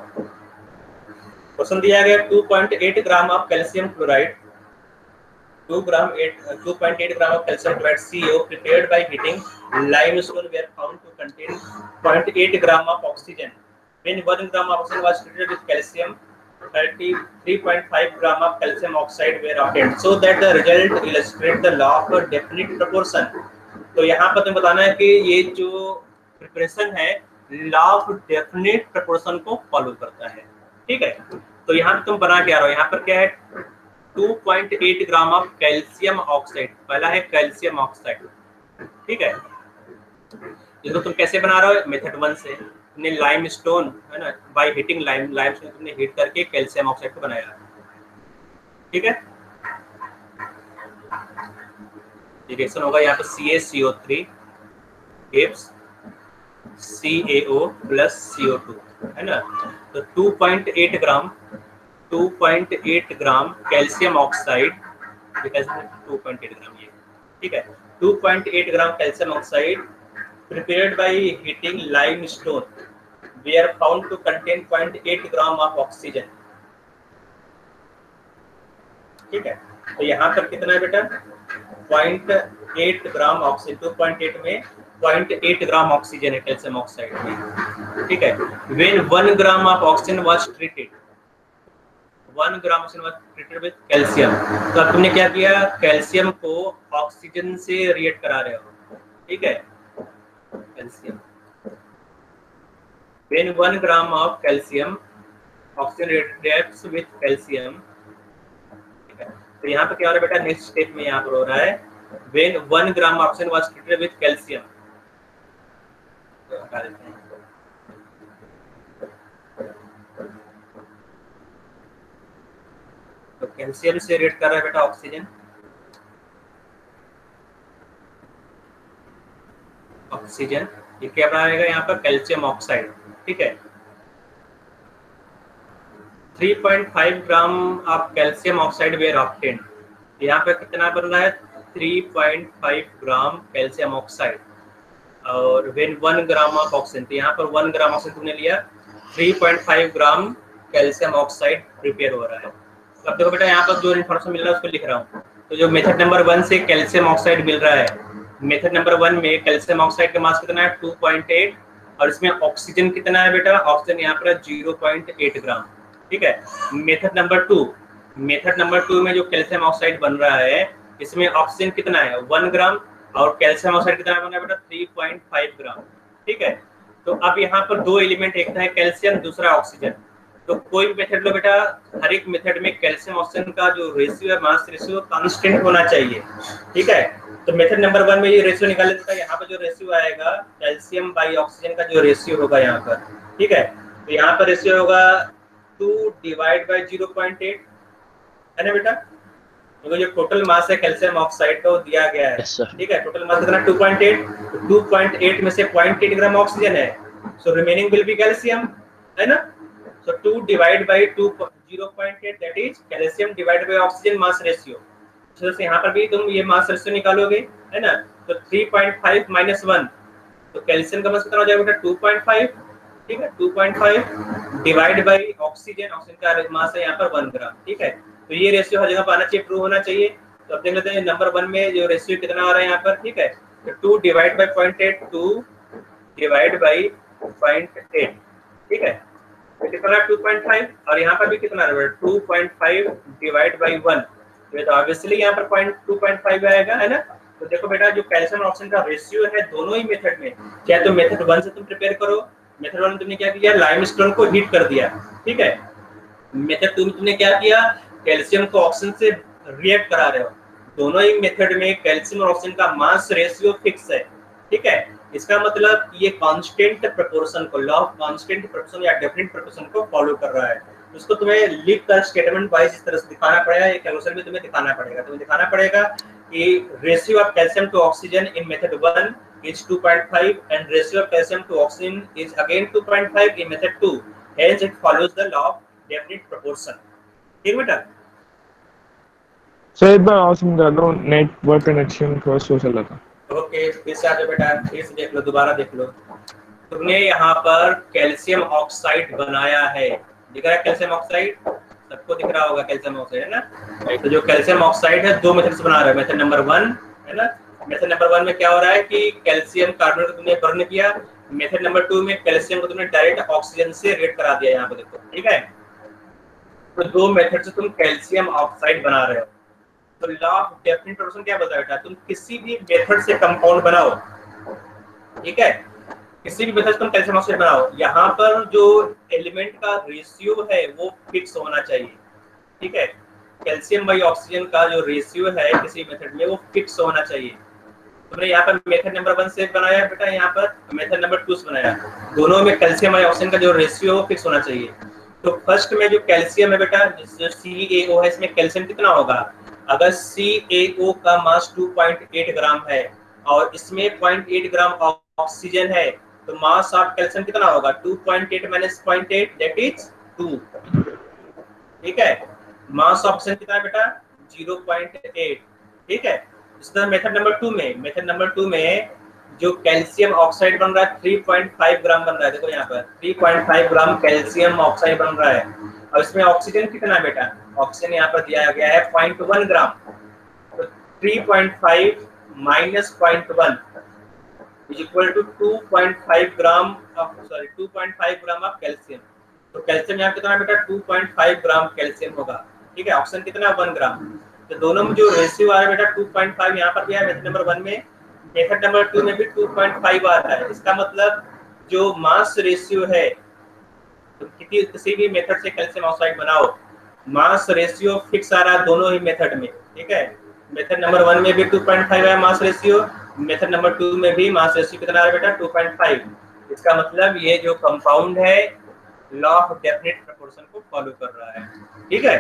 क्वेश्चन दिया गया 2.8 ग्राम of calcium chloride, 2.8 gram of calcium chloride CO prepared by heating limestone were found to contain 0.8 gram of oxygen. When 1 gram of oxygen was treated with calcium, 33.5 gram of calcium oxide were obtained. So that the result illustrates the law of definite proportion. तो यहाँ पर तुम्हें बताना है कि ये जो preparation है लॉ ऑफ डेफिनेट प्रोपोर्शन को फॉलो करता है, ठीक है? तो यहाँ पे तुम बना के आ रहे हो, यहाँ पर क्या है? 2.8 ग्राम ऑफ कैल्शियम ऑक्साइड, पहला है कैल्शियम ऑक्साइड, ठीक है? इसको तुम कैसे बना रहे हो? मेथड 1 से तुमने लाइमस्टोन है ना, बाय हीटिंग लाइमस्टोन तुमने हीट करके कैल्शियम ऑक्साइड को बनाया, ठीक है? रिएक्शन होगा यहाँ पर CaCO3 gives CaO plus CO2, है ना? तो 2.8 ग्राम कैल्शियम ऑक्साइड, 2.8 ग्राम ये, ठीक है? 2.8 ग्राम calcium oxide prepared by heating limestone were found to contain 0.8 gram of oxygen, ठीक है? तो यहाँ पर कितना है बेटा? 0.8 ग्राम ऑक्सीजन, 2.8 में 0.8 ग्राम ऑक्सीजन है कैल्शियम ऑक्साइड में, ठीक है? When 1 gram of oxygen was treated, 1 gram oxygen was treated with calcium, तो अब तुमने क्या किया? कैल्शियम को ऑक्सीजन से रिएक्ट करा रहे हो, ठीक है? Calcium when 1 gram of calcium oxygen reacts with calcium, ठीक है? तो यहाँ पे क्या हो रहा है बेटा? नेक्स्ट स्टेप में यहाँ पर हो रहा है when 1 gram oxygen was treated with calcium, तो हटा देते हैं। तो कैल्शियम से रिएक्ट कर रहा है बेटा ऑक्सीजन, ऑक्सीजन ये क्या बनाएगा यहाँ पर? कैल्शियम ऑक्साइड, ठीक है? 3.5 gram of calcium oxide were obtained, यहाँ पर कितना बन रहा है? 3.5 ग्राम कैल्शियम ऑक्साइड, और व्हेन 1 ग्राम ऑफ ऑक्सीजन, तो यहाँ पर 1 ग्राम ऑक्सीजन तुमने लिया, 3.5 ग्राम कैल्शियम ऑक्साइड प्रिपेयर हो रहा है। अब देखो बेटा यहाँ पर जो इन्फॉर्मेशन मिल रहा है उसको लिख रहा हूँ। तो जो मेथड नंबर 1 से कैल्शियम ऑक्साइड मिल रहा है, मेथड नंबर 1 में कैल्शियम ऑक्साइड का मास कितना है? 2.8, और इसमें ऑक्सीजन कितना है बेटा? ऑक्सीजन यहाँ पर 0.8 ग्राम, ठीक है? मेथड नंबर 2 में जो कैल्शियम ऑक्साइड बन रहा है इसमें ऑक्सीजन कितना है? 1 ग्राम, और कैल्शियम ऑक्साइड कितना बना है बेटा? 3.5 ग्राम, ठीक है? तो अब यहाँ पर दो एलिमेंट, एक है कैल्शियम, दूसरा ऑक्सीजन। तो कोई भी मेथड लो बेटा, हर एक मेथड में कैल्शियम ऑक्सीजन का जो रेशियो है, मास रेशियो कांस्टेंट होना चाहिए, ठीक है? तो मेथड नंबर 1 में ये रेशियो निकाल लेते हैं। यहाँ पर जो रेशियो आएगा कैल्शियम बाई ऑक्सीजन का जो रेशियो होगा यहाँ पर, ठीक है? तो यहाँ पर रेशियो होगा 2 डिवाइड बाई 0.8, है ना बेटा? तो जो टोटल मास है कैल्शियम ऑक्साइड का वो दिया गया है, ठीक है? टोटल मास कितना? 2.8, 2.8 में से 0.8 ग्राम ऑक्सीजन है, so remaining will be calcium, है ना? So 2 divided by 0.8 that is calcium divided by oxygen mass ratio। तो यहाँ पर भी तुम ये मास रेशियो निकालोगे, है ना? तो 3.5 minus 1, तो कैल्शियम का मास कितना हो जाएगा बेटा? 2.5, ठीक है? 2.5 डिवाइड बाय ऑक्सीजन, ऑक्सीजन का मास है यहाँ पर 1 ग्राम, ठीक है? तो ये रेशियो हर जगह पर आना चाहिए, ट्रू होना चाहिए। तो अब देख लेते हैं नंबर 1 में जो रेशियो कितना आ रहा है यहाँ पर, ठीक है? 2 डिवाइड बाई 0.8, 2 डिवाइड बाई 0.8, ठीक है, तो कितना 2.5, और यहाँ पर भी कितना है 2.5 डिवाइड बाई 1, तो ऑब्वियसली यहाँ पर 2.5 आएगा, है ना। तो देखो बेटा जो कैल्शियम ऑक्सीजन का रेशियो है दोनों ही मेथड में, चाहे तो मेथड 1 से तुम प्रिपेयर करो, मेथड 1 में तुमने क्या किया, लाइमस्टोन को हीट कर दिया, ठीक है। मेथड 2 में तुमने क्या किया, कैल्शियम को ऑक्सीजन से रिएक्ट करा रहे हो। दोनों ही मेथड में कैल्शियम और ऑक्सीजन का मास रेशियो फिक्स है, ठीक है। इसका मतलब ये कांस्टेंट प्रोपोर्शन को, लॉ ऑफ कांस्टेंट प्रोपोर्शन या डेफिनेट प्रोपोर्शन को फॉलो कर रहा है। उसको तुम्हें लिख कर स्टेटमेंट वाइज इस तरह से दिखाना पड़ेगा, ये कैलकुलेशन में तुम्हें दिखाना पड़ेगा। तुम्हें दिखाना पड़ेगा कि ratio of calcium to oxygen in method 1 is 2.5 and ratio of calcium to oxygen is again 2.5 in method 2, hence it follows the law of definite proportion, ठीक बेटा। सर एक बार और समझा दो, नेटवर्क कनेक्शन थोड़ा स्लो चल रहा था। ओके, फिर से आ जाओ बेटा, फिर से देख लो, दोबारा देख लो। तुमने यहाँ पर कैल्शियम ऑक्साइड बनाया है, दिख रहा है कैल्शियम ऑक्साइड, सबको दिख रहा होगा कैल्शियम ऑक्साइड, है ना। तो जो कैल्शियम ऑक्साइड है दो मेथड से बना रहे हो, मेथड नंबर 1, है ना। मेथड नंबर 1 में क्या हो रहा है कि कैल्शियम कार्बोनेट को तुमने बर्न किया, मेथड नंबर 2 में कैल्शियम को तुमने डायरेक्ट ऑक्सीजन से रिएक्ट करा दिया, यहाँ पे देखो, ठीक है। तो दो मेथड से तुम कैल्शियम ऑक्साइड बना रहे हो। तो लॉ ऑफ डेफिनेट प्रोपोर्शन क्या बताया बेटा, तुम किसी भी मेथड से कंपाउंड बनाओ, ठीक है, किसी भी मेथड से तुम कैल्शियम ऑक्साइड बनाओ, यहाँ पर जो एलिमेंट का रेशियो है वो फिक्स होना चाहिए, ठीक है। कैल्शियम बाई ऑक्सीजन का जो रेशियो है किसी मेथड में वो फिक्स होना चाहिए। तुमने यहाँ पर मेथड नंबर 1 से बनाया बेटा, यहाँ पर मेथड नंबर 2 से बनाया, दोनों में कैल्शियम बाई ऑक्सीजन का जो रेशियो वो फिक्स होना चाहिए। तो फर्स्ट में जो कैल्शियम है बेटा, जो CaO है, इसमें कैल्शियम कितना होगा, अगर CaO का मास 2.8 ग्राम है और इसमें 0.8 ग्राम ऑक्सीजन है, तो मास ऑफ कैल्शियम कितना होगा, 2.8 माइनस 0.8 दैट इज 2, ठीक है। मास ऑफ ऑक्सीजन कितना है बेटा, 0.8, ठीक है। इस तरह मेथड नंबर 2 में जो कैल्शियम ऑक्साइड बन रहा है 3.5 ग्राम बन रहा है, देखो यहाँ पर 3.5 ग्राम कैल्शियम ऑक्साइड बन रहा है, और इसमें ऑक्सीजन कितना है बेटा, ऑक्सीजन यहाँ पर दिया गया है 0.1 ग्राम, तो 3.5 minus 0.1 is equal to 2.5 gram of calcium. तो कैल्शियम यहाँ कितना है बेटा, 2.5 ग्राम कैल्शियम होगा, ठीक है। ऑक्सीजन कितना, 1 ग्राम। तो दोनों में जो रेशियो आ रहा है बेटा 2.5 यहाँ पर भी है मेथड नंबर 1 में, मेथड नंबर 2 में भी 2.5 आ रहा है। इसका मतलब जो मास रेशियो है, तो किसी भी मेथड से कैल्शियम ऑक्साइड बनाओ, मास रेशियो फिक्स आ रहा है दोनों ही मेथड में, ठीक है। मेथड नंबर 1 में भी 2.5 है मास रेशियो, मेथड नंबर 2 में भी मास रेशियो कितना है बेटा, 2.5। इसका मतलब ये जो कंपाउंड है लॉ ऑफ डेफिनेट प्रोपोर्शन को फॉलो कर रहा है, ठीक है।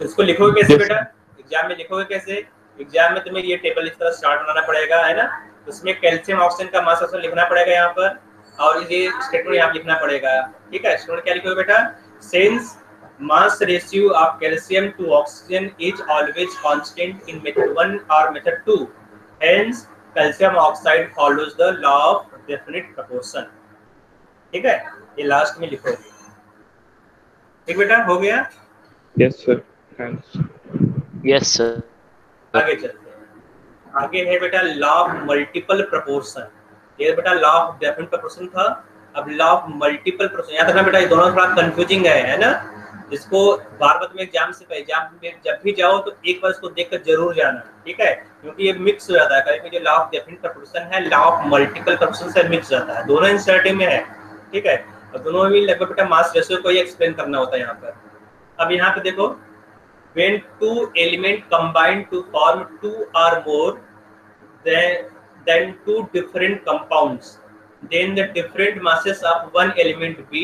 तो इसको लिखोगे कैसे बेटा, एग्जाम में लिखोगे कैसे, एग्जाम में तुम्हें ये टेबल इस तरह चार्ट बनाना पड़ेगा, है ना। उसमें कैल्शियम ऑक्सीजन का मास रेशियो लिखना पड़ेगा यहाँ पर, और ये स्टेटमेंट यहाँ लिखना पड़ेगा, ठीक है। स्टूडेंट क्या लिखोगे बेटा, since mass ratio of calcium to oxygen is always constant in method 1 or method 2, hence calcium oxide follows the law of definite proportion, ठीक है। ये लास्ट में लिखो, ठीक बेटा, हो गया। Yes sir, thanks. Yes sir. आगे चलते हैं, आगे है बेटा लॉ ऑफ मल्टीपल प्रोपोर्शन। ये बेटा लॉ ऑफ डेफिनेट प्रोपोर्शन था, अब लॉ ऑफ मल्टीपल प्रोपोर्शन। याद रखना बेटा ये दोनों थोड़ा कंफ्यूजिंग है ना, इसको बार बार में एग्जाम में जब भी जाओ तो एक बार इसको देखकर जरूर जाना, ठीक है, क्योंकि ये मिक्स हो जाता है। कभी जो लॉ ऑफ डेफिनेट प्रोपोर्शन है लॉ ऑफ मल्टीपल प्रोपोर्शन से मिक्स हो जाता है, दोनों इंसर्टिव में है, ठीक है। और दोनों में लगभग बेटा मास रेशियो को ही एक्सप्लेन करना होता है यहाँ पर। अब यहाँ पे देखो, when two element combine to form 2 or more than two different compounds, then the different masses of one element B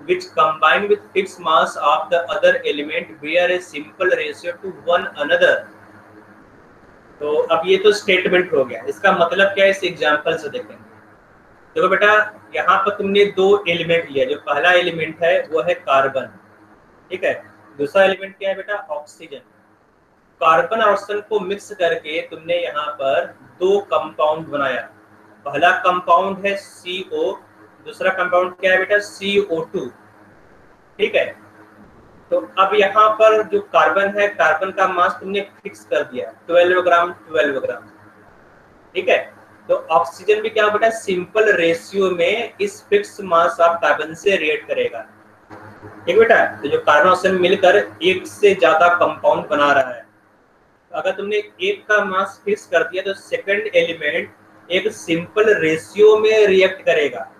which combine with fixed mass of the other element bear a simple ratio to one another। तो अब ये तो statement हो गया, इसका मतलब क्या है इस एग्जांपल से देखेंगे। देखो बेटा यहाँ पर तुमने दो एलिमेंट लिया, जो पहला एलिमेंट है वो है कार्बन, ठीक है, दूसरा एलिमेंट क्या है बेटा, ऑक्सीजन। कार्बन और ऑक्सीजन को मिक्स करके तुमने यहाँ पर दो कंपाउंड बनाया, पहला कंपाउंड है CO, दूसरा कंपाउंड क्या है बेटा, CO2, ठीक है। तो अब यहाँ पर जो कार्बन है, कार्बन का मास तुमने फिक्स कर दिया 12 ग्राम 12 ग्राम, ठीक है। तो ऑक्सीजन भी क्या बेटा सिंपल रेशियो में इस फिक्स मास ऑफ कार्बन से रिएक्ट करेगा, ठीक बेटा। तो जो कार्बन ऑक्सीजन मिलकर एक से ज्यादा कंपाउंड बना रहा है, अगर तुमने एक का मास फिक्स कर दिया तो सेकंड एलिमेंट एक सिंपल रेशियो में रिएक्ट करेगा।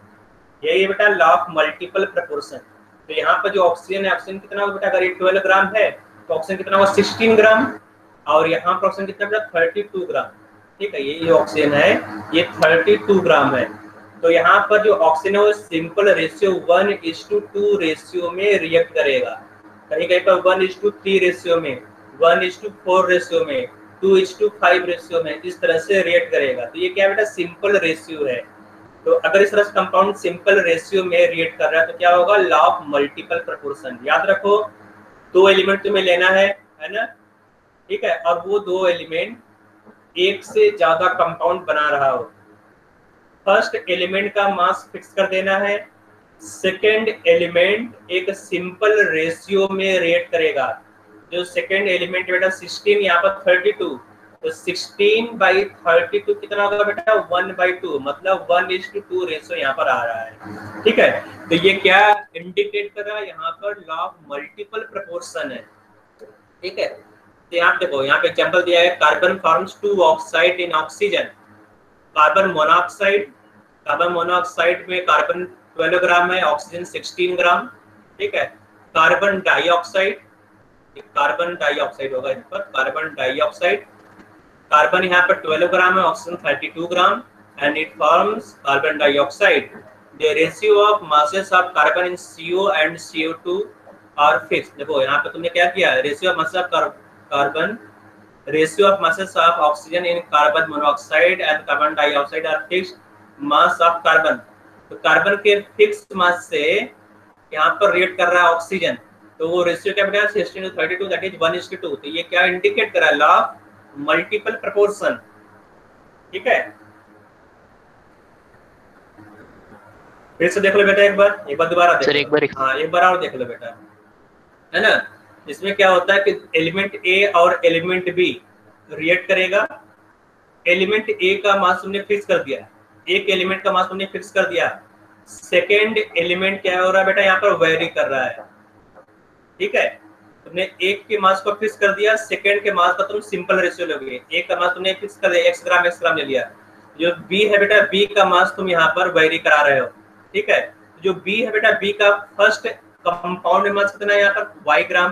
यही बेटा लॉ ऑफ मल्टीपल प्रोपोर्शन। तो यहाँ पर जो ऑक्सीजन है, ऑक्सीजन कितना होगा बेटा, अगर ये 12 ग्राम है तो ऑक्सीजन कितना होगा 16 ग्राम, और यहाँ पर ऑक्सीजन कितना बेटा 32 ग्राम, ठीक है। ये ऑक्सीजन है ये 32 ग्राम है। तो यहाँ पर जो ऑक्सीजन है वो सिंपल रेशियो 1:2 रेशियो में रिएक्ट करेगा, कहीं कहीं पर 1:3 रेशियो में, 1:4 रेशियो में, 2:5 रेशियो में, इस तरह से रिएक्ट करेगा। तो ये क्या बेटा सिंपल रेशियो है। तो अगर इस तरह से कंपाउंड सिंपल रेशियो में रिएक्ट कर रहा है तो क्या होगा, लॉ ऑफ मल्टीपल प्रोपोर्शन। याद रखो 2 एलिमेंट तुम्हें लेना है ना, ठीक है, और वो 2 एलिमेंट एक से ज्यादा कंपाउंड बना रहा हो। फर्स्ट एलिमेंट का मास फिक्स कर देना है, सेकेंड एलिमेंट एक सिंपल रेशियो में रिएक्ट करेगा। जो सेकेंड एलिमेंट बेटा 16, यहाँ पर 32, तो 16/32 कितना होगा बेटा 1/2, मतलब 1:2 रेशियो यहाँ पर आ रहा है, ठीक है। तो ये क्या इंडिकेट कर रहा है, यहाँ पर लॉ ऑफ मल्टीपल प्रोपोर्शन है, ठीक है। तो यहाँ देखो, यहाँ पे एग्जांपल दिया है, carbon forms 2 oxide in oxygen. Carbon monoxide, carbon monoxide में कार्बन 12 ग्राम है, ऑक्सीजन 16 ग्राम, ठीक है। कार्बन डाइऑक्साइड, कार्बन डाइऑक्साइड होगा इस पर, कार्बन डाइऑक्साइड, कार्बन यहाँ पर 12 ग्राम है, oxygen 32 gram, and it forms carbon dioxide. The ratio of masses of carbon in CO and CO2 are fixed. देखो यहाँ पे तुमने क्या किया, ratio of masses of carbon, ratio of masses of oxygen in carbon monoxide and carbon dioxide are fixed mass of carbon. तो carbon के fix mass से यहाँ पर रिएक्ट कर रहा है ऑक्सीजन, तो वो रेशियो क्या बेटा 16:32, दैट इज 1:2। तो ये क्या इंडिकेट कर रहा है, लॉ ऑफ मल्टीपल प्रोपोर्शन, ठीक है। फिर से देख लो बेटा, एक बार दोबारा देख लो। हाँ एक बार और देख लो बेटा, है ना। इसमें क्या होता है कि एलिमेंट ए और एलिमेंट बी रिएक्ट करेगा। एलिमेंट ए का मास तुमने फिक्स कर दिया, एक एलिमेंट का मास तुमने फिक्स कर दिया, सेकेंड एलिमेंट क्या हो रहा है बेटा यहाँ पर वेरी कर रहा है, ठीक है। तुमने एक के मास को फिक्स कर दिया, सेकंड के मास का तुम सिंपल रेशियो लोगे। एक का मास तुमने फिक्स कर दिया, x ग्राम ले लिया। जो b है बेटा, b का मास तुम यहाँ पर वेरी करा रहे हो, ठीक है। जो b है बेटा, b का फर्स्ट कंपाउंड मास कितना है यहाँ पर y ग्राम,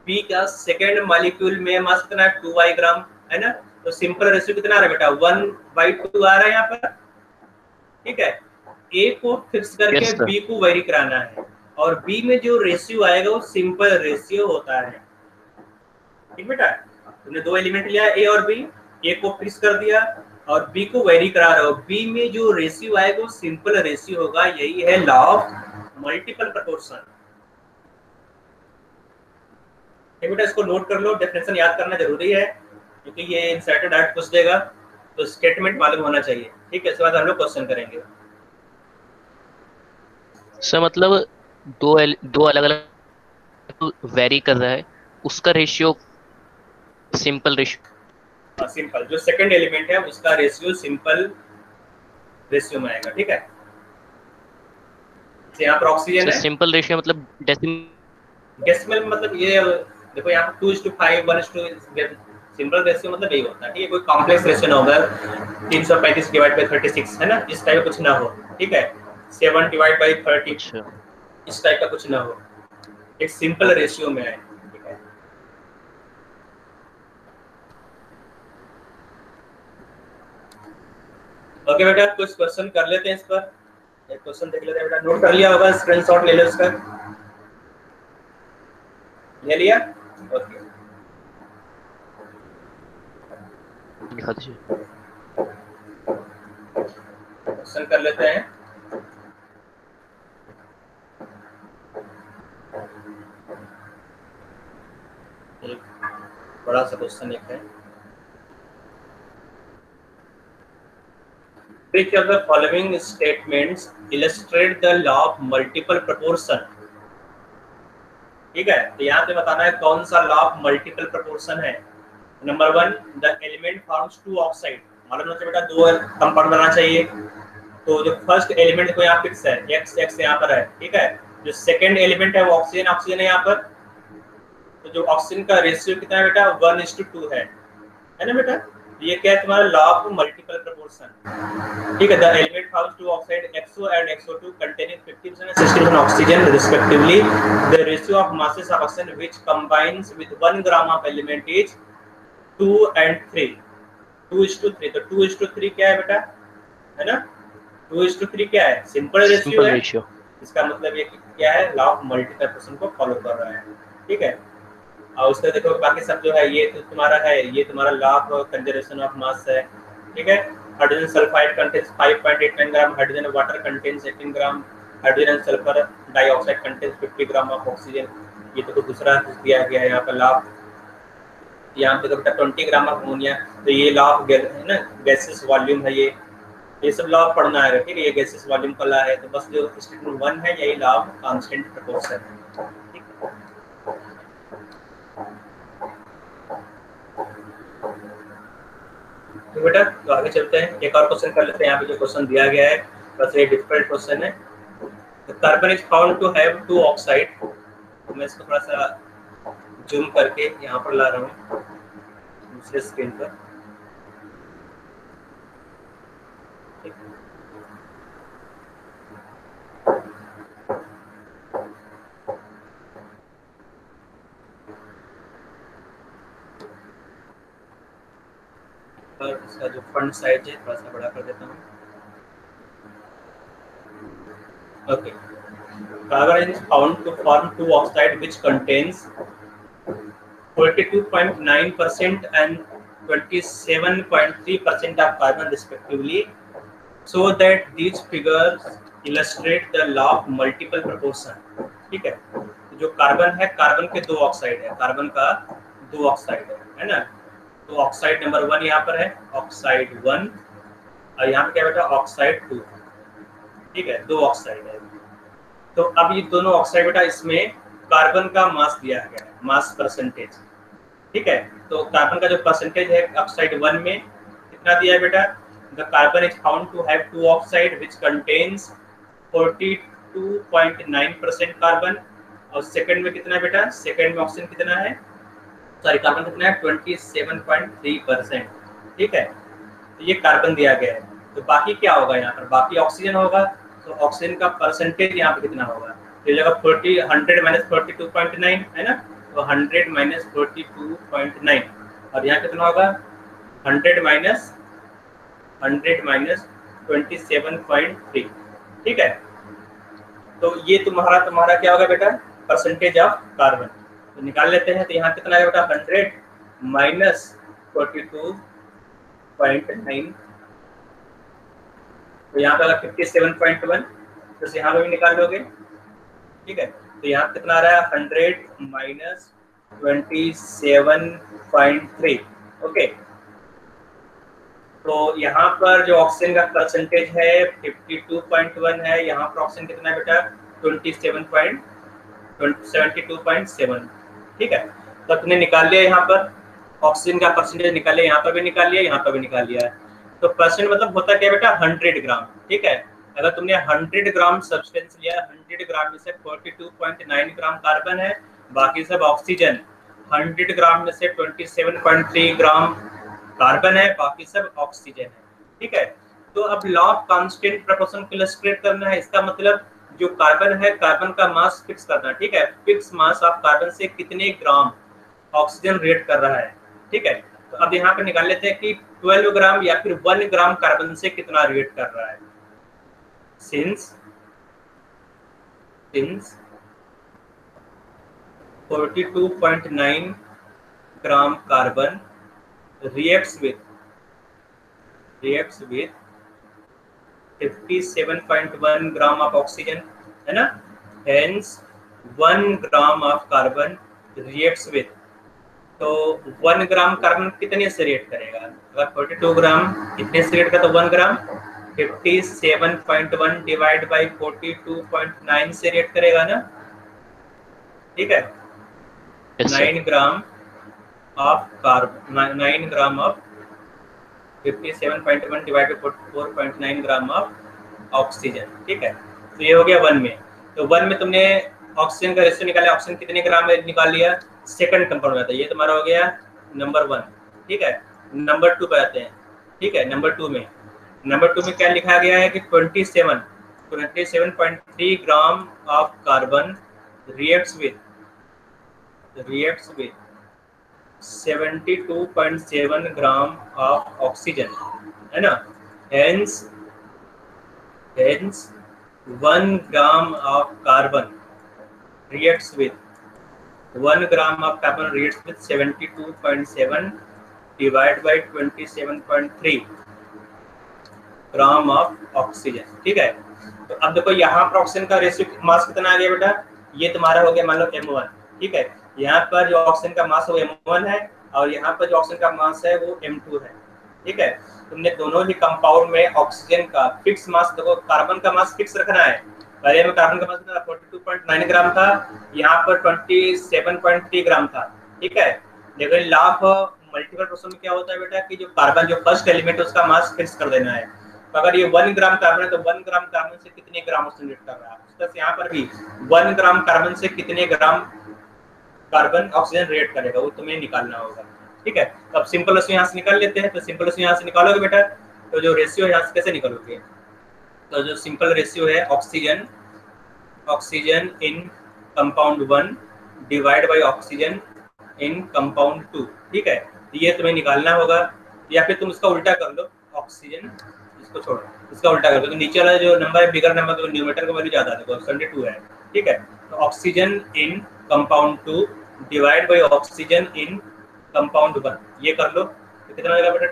b का सेकंड मॉलिक्यूल में मास कितना है 2y ग्राम, है ना। तो सिंपल रेशियो कितना आ रहा है बेटा 1/2 आ रहा है यहाँ पर, ठीक है। a को फिक्स करके b को वेरी कराना है, और B में जो रेशियो आएगा वो सिंपल रेशियो होता है, ठीक बेटा। तुमने 2 एलिमेंट लिया A और B, A को फिक्स कर दिया और B को वेरी करा रहे हो, B में जो रेशियो आएगा वो सिंपल रेशियो होगा। यही है लॉ ऑफ मल्टीपल प्रोपोर्शन, ठीक बेटा। इसको नोट कर लो, डेफिनेशन याद करना जरूरी है क्योंकि ये इनसाइड डाउट पूछ देगा, तो स्टेटमेंट मालूम होना चाहिए, ठीक है। इसके बाद हम लोग क्वेश्चन करेंगे। सर मतलब दो अलग अलग वेरी कर रहा है, उसका रेशियो सिंपल रेशियो, सिंपल जो सेकंड एलिमेंट है उसका रेशियो सिंपल रेशियो में आएगा, ठीक है। यहाँ पर ऑक्सीजन है, सिंपल रेशियो मतलब डेसिमल मतलब ये देखो यहाँ पर 2:5 1:2 सिंपल रेशियो मतलब यही होता है, ठीक है। कोई कॉम्प्लेक्स रेशियो ना होगा 335/36, है ना, इस टाइप का कुछ ना हो, ठीक है। 7/30 इस टाइप का कुछ ना हो, एक सिंपल रेशियो में आए, ठीक है। ओके बेटा, कुछ क्वेश्चन कर लेते हैं इस पर। एक क्वेश्चन देख लेते हैं बेटा, नोट कर लिया होगा, स्क्रीनशॉट ले लो इसका, ले लिया, ओके। क्वेश्चन कर लेते हैं। एक बड़ा सा क्वेश्चन एक है, which of the following statements illustrate the law of multiple proportion, ठीक है। तो यहाँ पे बताना है कौन सा लॉ ऑफ मल्टीपल प्रोपोर्शन है। Number 1, the element forms 2 oxide, मालूम होता है बेटा, दो कंपाउंड बनाना चाहिए। तो जो फर्स्ट एलिमेंट को यहाँ फिक्स है, x यहाँ पर है, ठीक है। जो सेकंड एलिमेंट है वो ऑक्सीजन है यहाँ पर। तो जो ऑक्सीजन का रेशियो कितना है बेटा, 1:2 है ना बेटा। ये क्या है तुम्हारा लॉ ऑफ मल्टीपल प्रोपोर्शन, ठीक है। The element has two oxide XO and XO2 containing 50% and 60% oxygen respectively. The ratio of masses of oxygen which combines with 1 gram of element is 2 and 3, 2:3। तो 2:3 क्या है बेटा, है ना। 2:3 क्या है, सिंपल रेशियो है। इसका मतलब ये क्या है, लॉ ऑफ मल्टीपल प्रोपोर्शन को फॉलो कर रहा है, ठीक है। और उसका देखो बाकी सब जो है ये तो तुम्हारा है, ये तुम्हारा लॉ ऑफ कंजर्वेशन ऑफ मास है, ठीक है। Hydrogen sulphide contains 5.89 gram, hydrogen water contains 18 gram, hydrogen and sulphur dioxide contains 50 gram of oxygen. ये तो दूसरा दिया गया है यहाँ पर लॉ। यहाँ पे तो 20 ग्राम ऑफ अमोनिया। तो ये लॉ ऑफ है ना, गैसेस वॉल्यूम है ये सब लॉ पढ़ना है, ठीक है। ये गैसेस वॉल्यूम का लॉ है। तो बस जो स्टेटमेंट 1 है यही लॉ ऑफ कांस्टेंट प्रोपोर्शन है, ठीक है। तो बेटा तो आगे चलते हैं, एक और क्वेश्चन कर लेते हैं। यहाँ पे जो क्वेश्चन दिया गया है बस ये डिफिकल्ट क्वेश्चन है। Carbon is found to have 2 oxide. तो मैं इसको थोड़ा सा जूम करके यहाँ पर ला रहा हूँ दूसरे स्क्रीन पर, और इसका जो फ्रंट साइड है थोड़ा सा बड़ा कर देता हूँ। Okay, carbon is found to form 2 oxide which contains 42.9% and 27.3% of carbon respectively, so that these figures illustrate the law of multiple proportion, ठीक है। तो जो कार्बन है, कार्बन के 2 ऑक्साइड है, कार्बन का 2 ऑक्साइड है ना। तो ऑक्साइड नंबर 1 यहाँ पर है, ऑक्साइड 1, और यहाँ पे क्या बेटा ऑक्साइड 2, ठीक है। 2 ऑक्साइड है। तो अब ये दोनों ऑक्साइड बेटा, इसमें कार्बन का मास दिया गया है, मास परसेंटेज, ठीक है। तो कार्बन का जो परसेंटेज है ऑक्साइड 1 में कितना दिया है बेटा, the carbon is found to have 2 oxide which contains 42.9% carbon. और सेकंड में कितना है बेटा, सेकंड में ऑक्सीजन कितना है, सॉरी कार्बन कितना है 27.3%, ठीक है। तो ये कार्बन दिया गया है। तो बाकी क्या होगा यहाँ पर, बाकी ऑक्सीजन होगा। तो ऑक्सीजन का परसेंटेज यहाँ पे कितना होगा, तो जगह 100 माइनस 42.9 है ना। तो 100 माइनस 42.9, और यहाँ कितना होगा 100 माइनस 27.3, ठीक है। तो ये तुम्हारा क्या होगा बेटा, परसेंटेज ऑफ कार्बन। तो निकाल लेते हैं। तो यहाँ कितना है बेटा 100 माइनस 42.9, तो यहाँ पे अगर 57.1, तो यहाँ पे भी निकाल लोगे, ठीक है। तो यहाँ कितना आ रहा है 100 माइनस 27.3, ओके। तो यहाँ पर जो ऑक्सीजन का परसेंटेज है 52.1 है, यहाँ पर ऑक्सीजन कितना है बेटा 72.7, ठीक है। तो तुमने निकाल लिया यहाँ पर ऑक्सीजन का परसेंटेज, निकाल लिया यहाँ पर भी निकाल लिया, यहाँ पर भी निकाल लिया है। तो परसेंट मतलब होता क्या बेटा 100 ग्राम, ठीक है। अगर तुमने 100 ग्राम सब्सटेंस लिया, 100 ग्राम में से 42.9 ग्राम कार्बन है, बाकी सब ऑक्सीजन। 100 ग्राम में से 27.3 ग्राम कार्बन है, बाकी सब ऑक्सीजन है, ठीक है। तो अब लॉ ऑफ कांस्टेंट प्रोपोर्शन को इलस्ट्रेट करना है। इसका मतलब जो कार्बन है, कार्बन का मास फिक्स करना, ठीक है। फिक्स मास ऑफ कार्बन से कितने ग्राम ऑक्सीजन रिएक्ट कर रहा है, ठीक है। तो अब यहाँ पे निकाल लेते हैं कि 12 ग्राम या फिर 1 ग्राम कार्बन से कितना रिएक्ट कर रहा है। Since 42.9 gram carbon reacts with 57.1 gram of oxygen, है ना। Hence 1 gram of carbon reacts with, तो 1 ग्राम कार्बन कितने से रिएक्ट करेगा, अगर 42 ग्राम कितने से रिएक्ट करेगा, तो 1 ग्राम 57.1 डिवाइड बाई 42.9 से रिएक्ट करेगा ना, ठीक है। 9 gram of carbon, 9 gram of 57.1 divide by 4.9 gram of oxygen. ठीक है, तो ये हो गया 1 में। तो 1 में तुमने ऑक्सीजन का रेशियो निकाला, ऑक्सीजन कितने ग्राम में निकाल लिया, सेकंड कंपाउंड में आता है, ये तुम्हारा हो गया नंबर 1। ठीक है, नंबर 2 पे आते हैं। ठीक है, नंबर 2 में क्या लिखा गया है कि 27.3 gram of carbon reacts with 72.7 gram of oxygen, है ना। Hence 1 gram of carbon reacts with 1 gram of carbon reacts with 72.7 divided by 27.3 gram of oxygen. ठीक है, तो अब देखो यहाँ पर ऑक्सीजन का रेशियो मास कितना आ गया बेटा, ये तुम्हारा हो गया मान लो m1। ठीक है, यहाँ पर जो ऑक्सीजन का मास है वो m1 है और यहाँ पर जो ऑक्सीजन का मास है वो m2 है। ठीक है, तुमने दोनों ही कंपाउंड में ऑक्सीजन का फिक्स मास, देखो कार्बन का मास फिक्स रखना है। पहले में कार्बन का मास कितना 42.9 ग्राम था, यहाँ पर 27.3 ग्राम था। ठीक है, लेकिन लॉ ऑफ मल्टीपल प्रोपोर्शन में क्या होता है बेटा कि जो कार्बन जो फर्स्ट एलिमेंट है उसका मास फिक्स कर देना है। तो अगर ये 1 ग्राम कार्बन है तो 1 ग्राम कार्बन से कितने ग्राम ऑक्सीजन रिएक्ट कर रहा है, उसका यहाँ पर भी 1 ग्राम कार्बन से कितने ग्राम कार्बन ऑक्सीजन रिएक्ट करेगा वो तुम्हें निकालना होगा। ठीक है, तो अब सिंपल रेशियो यहाँ से निकाल लेते हैं। तो सिंपल रेशियो यहाँ से निकालोगे बेटा, तो जो रेशियो है यहाँ से कैसे निकालोगे, तो जो सिंपल रेशियो है oxygen in compound 1 divide by oxygen in compound 2। ठीक है, ये तुम्हें निकालना होगा, या फिर तुम इसका उल्टा कर लो, ऑक्सीजन इसको छोड़ो, इसका उल्टा कर लो, तो नीचे वाला जो नंबर है बिगर नंबर तो न्यूमरेटर का वैल्यू ज्यादा देखो 72 है। ठीक है, तो oxygen in compound 2 divide by oxygen in compound 1, ये कर लो तो कितना आएगा बेटा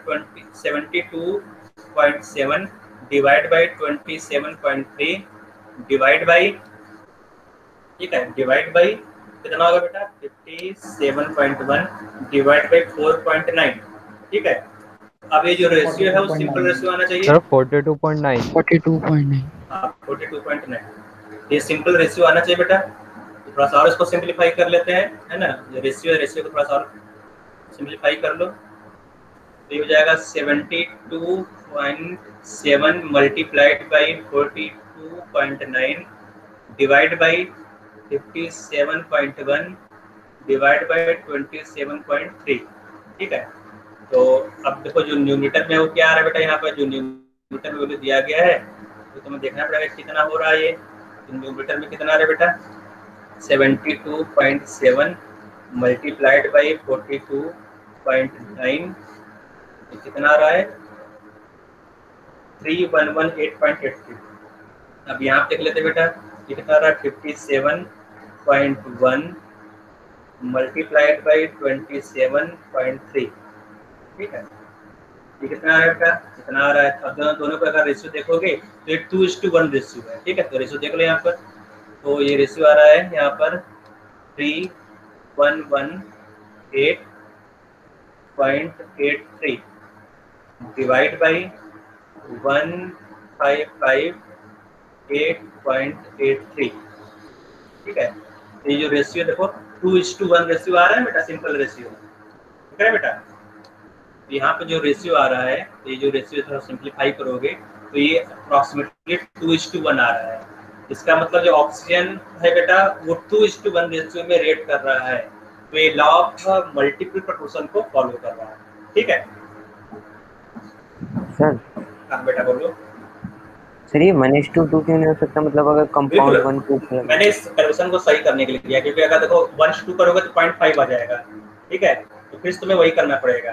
72.7 डिवाइड बाय 27.3 डिवाइड बाय, ठीक है, डिवाइड बाय कितना होगा बेटा 57.1 डिवाइड बाय 4.9। ठीक है, अब ये जो रेशियो है वो सिंपल रेशियो आना चाहिए सर 42.9 हाँ 42.9, ये सिंपल रेशियो आना चाहिए बेटा। तो थोड़ा सा और इसको सिंपलीफाई कर लेते हैं, है ना। ये रेशियो को थोड़ा सा और सिंपलीफाई कर लो तो ये हो जाएगा 72.7 multiplied by 42.9 divide by 57.1 divide by 27.3। ठीक है, तो अब देखो जो न्यूमरेटर में वो क्या आ रहा है बेटा, यहाँ पर जो न्यूमरेटर में वैल्यू दिया गया है तो तुम्हें देखना पड़ेगा कितना हो रहा है। ये न्यूमरेटर में कितना आ रहा है बेटा 72.7 मल्टीप्लाइड बाई 42.9 कितना आ रहा है 3118.83। अब यहाँ देख लेते बेटा ये कितना आ रहा है 57.1 मल्टीप्लाइड बाई 27.3। ठीक है, ये कितना आ रहा है बेटा, कितना आ रहा है। अब दोनों का अगर रेशियो देखोगे तो ये 2:1 रेशियो है। ठीक है, तो रेशियो देख लो यहाँ पर, तो ये रेशियो आ रहा है यहाँ पर 3118.83 डिवाइड बाई 155.8.83। ठीक है, तो ये जो रेशियो देखो 2:1 रेशियो आ रहा है बेटा, सिंपल रेशियो। ठीक है बेटा, यहाँ पे जो रेशियो आ रहा है, ये जो रेशियो थोड़ा सिंपलीफाई करोगे तो ये अप्रॉक्सीमेटली 2:1 आ रहा है। इसका मतलब जो ऑक्सीजन है बेटा वो 2:1 रेशियो में रेट कर रहा है, तो ये लॉ ऑफ मल्टीपल प्रोपोर्शन को फॉलो कर रहा है। ठीक है सर, हाँ बेटा बोलो। सर ये 1:2 क्यों नहीं हो सकता, मतलब अगर कंपाउंड 1 2 मैंने इस कैलकुलेशन को सही करने के लिए किया, क्योंकि अगर देखो 1:2 करोगे तो 0.5 आ जाएगा। ठीक है, तो फिर तुम्हें वही करना पड़ेगा,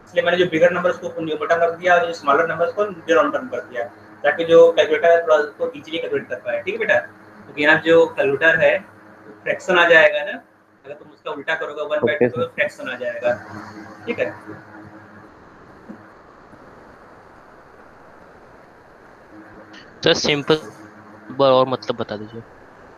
इसलिए मैंने जो बिगर नंबर्स को न्यूमरेटर कर दिया और जो स्मॉलर नंबर्स को डिनोमिनेटर कर दिया, ताकि जो कैलकुलेटर है थोड़ा उसको इजीली कैलकुलेट कर पाए। ठीक है बेटा, क्योंकि यहाँ जो कैलकुलेटर है फ्रैक्शन आ जाएगा ना, अगर तुम उसका उल्टा करोगे 1/2 तो फ्रैक्शन आ जाएगा। ठीक है, सर सिंपल और मतलब बता दीजिए।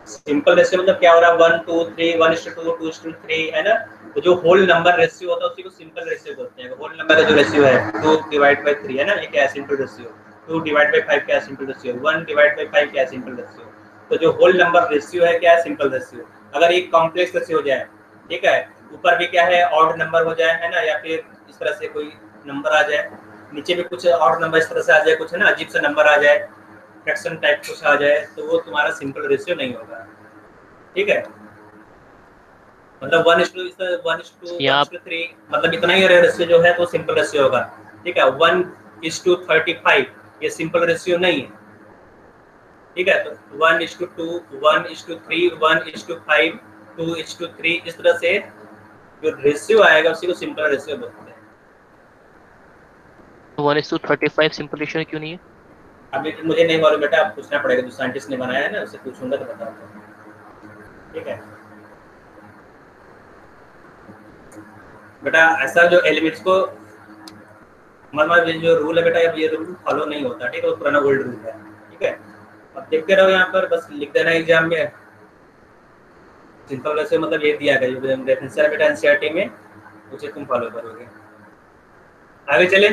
सिंपल रेशियो मतलब क्या हो रहा है 1 2 3 1:2 2:3 है ना। तो जो होल नंबर रेशियो होता है उसी को सिंपल रेशियो बोलते हैं। होल नंबर का जो रेशियो है 2/3 है ना, ये क्या है सिंपल रेशियो। 2/5 क्या है सिंपल रेशियो। 1/5 क्या है सिंपल रेशियो। तो जो होल नंबर रेशियो है क्या है सिंपल रेशियो। अगर एक कॉम्प्लेक्स रेशियो हो जाए, ठीक है, ऊपर भी क्या है ऑड नंबर हो जाए है ना, या फिर इस तरह से कोई नंबर आ जाए, नीचे भी कुछ और नंबर इस तरह से आ जाए, कुछ है ना अजीब सा नंबर आ जाए, फ्रैक्शन टाइप कुछ आ जाए, तो वो तुम्हारा सिंपल रेशियो नहीं होगा। ठीक है, मतलब 1:1:3 मतलब इतना ही रेशियो जो है तो सिंपल रेशियो होगा। ठीक है, 1:35 ये सिंपल रेशियो नहीं है। ठीक है, तो 1:2, 1:3, 1:5, 2:3 इस तरह से जो रेशियो आएगा उसी को सिंपल रेशियो बोलते हैं। 1:35 सिंपल रेशियो क्यों नहीं है? अभी मुझे नहीं मालूम बेटा, आप पूछना पड़ेगा, जो साइंटिस्ट ने बनाया है ना उससे पूछूंगा तो बताऊंगा। ठीक है बेटा, ऐसा जो एलिमेंट्स को मतलब जो रूल है बेटा, ये रूल फॉलो नहीं होता। ठीक है, वो पुराना ओल्ड रूल है। ठीक है, अब देखते रहो यहाँ पर, बस लिख देना एग्जाम में सिंपल रेशियो मतलब ये दिया गया जो डेफिनेशन है बेटा एनसीईआरटी में, उसे तुम फॉलो करोगे। आगे चले,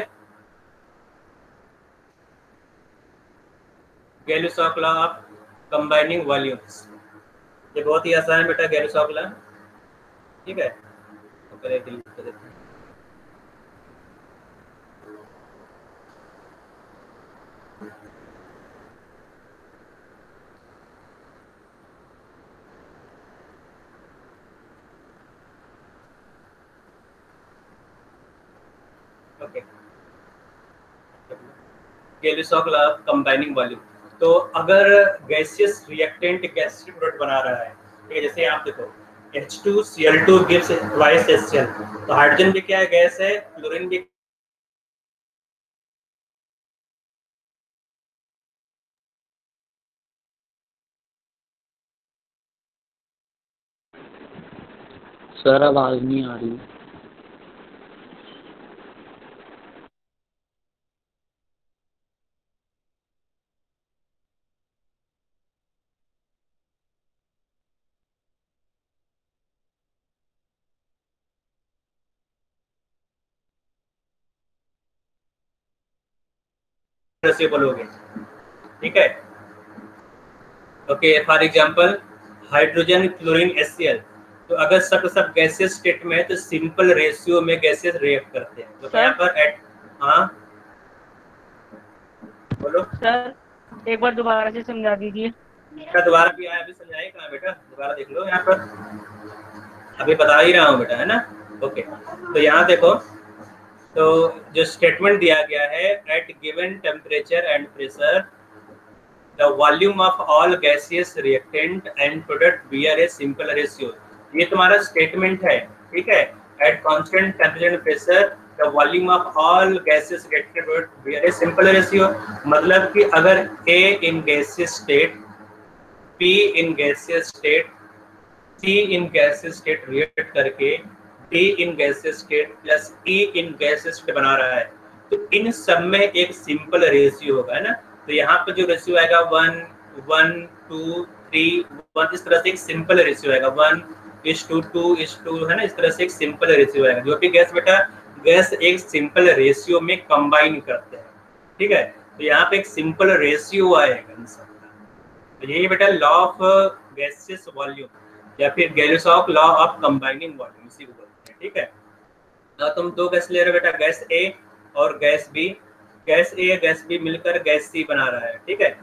गैलिस-लॉ ऑफ कंबाइनिंग वॉल्यूम्स, ये बहुत ही आसान है बेटा गैलिस-लॉ। ठीक है, तो पहले डिलीट कर देते हैं। Okay, Gay Lussac law of combining volume. तो अगर गैसियस रिएक्टेंट गैसियस प्रोडक्ट बना रहा है, ठीक है, जैसे आप देखो H2Cl2 gives twice HCl, तो हाइड्रोजन भी क्या है, गैस है, क्लोरीन भी सर आवाज नहीं आ रही। रेसिप्रोकल हो गए। ठीक है, okay, for example hydrogen chlorine HCl, तो अगर सब गैसियस स्टेट में है तो सिंपल रेशियो में गैसेस रिएक्ट करते हैं। तो यहाँ पर हाँ बोलो सर, एक बार दोबारा से समझा दीजिए। बेटा, दोबारा भी आया, अभी समझाइए कहाँ बेटा, दोबारा देख लो यहाँ पर, अभी बता ही रहा हूँ बेटा, है ना। ओके, तो यहाँ देखो, तो जो स्टेटमेंट दिया गया है, at given temperature and pressure the volume of all gaseous reactant and product bear a simple ratio, ये तुम्हारा स्टेटमेंट है। ठीक है, at constant temperature and pressure the volume of all gaseous reactant product bear a simple ratio, मतलब कि अगर A in gaseous state, P in gaseous state, C in gaseous state react करके D in gaseous state plus E in gaseous state बना रहा है, तो इन सब में एक सिंपल रेशियो होगा, है ना। तो यहाँ पर जो रेशियो आएगा 1, 1, 2, 3, 1, इस तरह से एक सिंपल रेशियो आएगा, 1:2:2, है ना, इस तरह से एक सिंपल रेशियो आएगा। जो भी गैस बेटा, गैस एक सिंपल रेशियो में कंबाइन करते हैं। ठीक है, तो यहाँ पे एक सिंपल रेशियो आएगा इन सब का, तो यही बेटा लॉ ऑफ गैसियस वॉल्यूम या फिर गैलिस-लॉ ऑफ कंबाइनिंग वॉल्यूम, इसी को बोलते हैं। ठीक है, तो तुम दो गैस ले रहे हो बेटा, गैस A और gas B, gas A gas B मिलकर गैस C बना रहा है। ठीक है,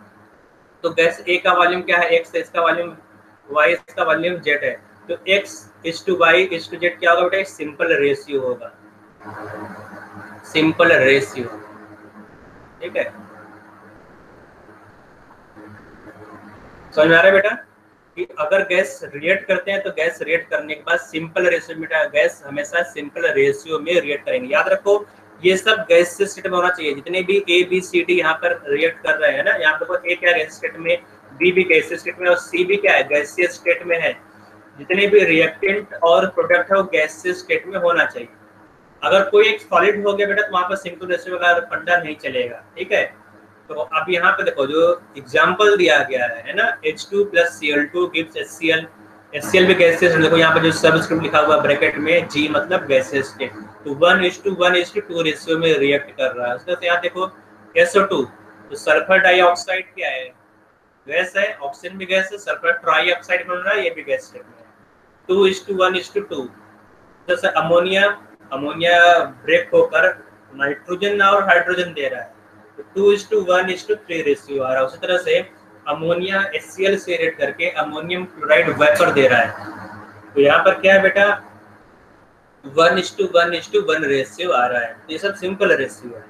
तो गैस A का वॉल्यूम क्या है, X है, इसका वॉल्यूम Y, इसका वॉल्यूम Z है, तो X:Y:Z क्या होगा बेटा, सिंपल रेशियो होगा, सिंपल रेशियो। ठीक है, समझ में आ रहा है बेटा कि अगर गैस रिएक्ट करते हैं तो गैस रिएक्ट करने के बाद सिंपल रेशियो में, गैस हमेशा सिंपल रेशियो में रिएक्ट करेंगे। याद रखो, ये सब गैस स्टेट में होना चाहिए, जितने भी A B C D यहाँ पर रिएक्ट कर रहे हैं ना, यहाँ देखो A क्या गैस स्टेट में, B भी गैस स्टेट में और C भी क्या है, गैसीय स्टेट में है। जितने भी रिएक्टेंट और प्रोडक्ट है वो गैसीय स्टेट में होना चाहिए। अगर कोई एक सॉलिड हो गया बेटा तो वहाँ पर सिंपल रेशियो का फंडा नहीं चलेगा। ठीक है, तो अब यहाँ पे देखो जो एग्जाम्पल दिया गया है ना, H2 + Cl2 gives HCl, HCl भी गैसियस, देखो यहाँ पे जो सबस्क्रिप्ट लिखा हुआ ब्रैकेट में G मतलब गैसियस स्टेट, तो 1:1:2 रेशियो में रिएक्ट कर रहा है। उसके यहाँ देखो SO2, तो सल्फर डाइऑक्साइड क्या है, गैस है, ऑक्सीजन भी गैस है, सल्फर ट्राइऑक्साइड बन रहा है, ये भी गैस स्टेट में है, 2:1:2। जैसे अमोनिया ब्रेक होकर नाइट्रोजन और हाइड्रोजन दे रहा है, तो 2:1:3 रेशियो आ रहा है। उसी तरह से अमोनिया HCl से रेट करके अमोनियम क्लोराइड वेपर दे रहा है, तो यहाँ पर क्या है बेटा 1:1:1 रेशियो आ रहा है। ये सब सिंपल रेशियो है,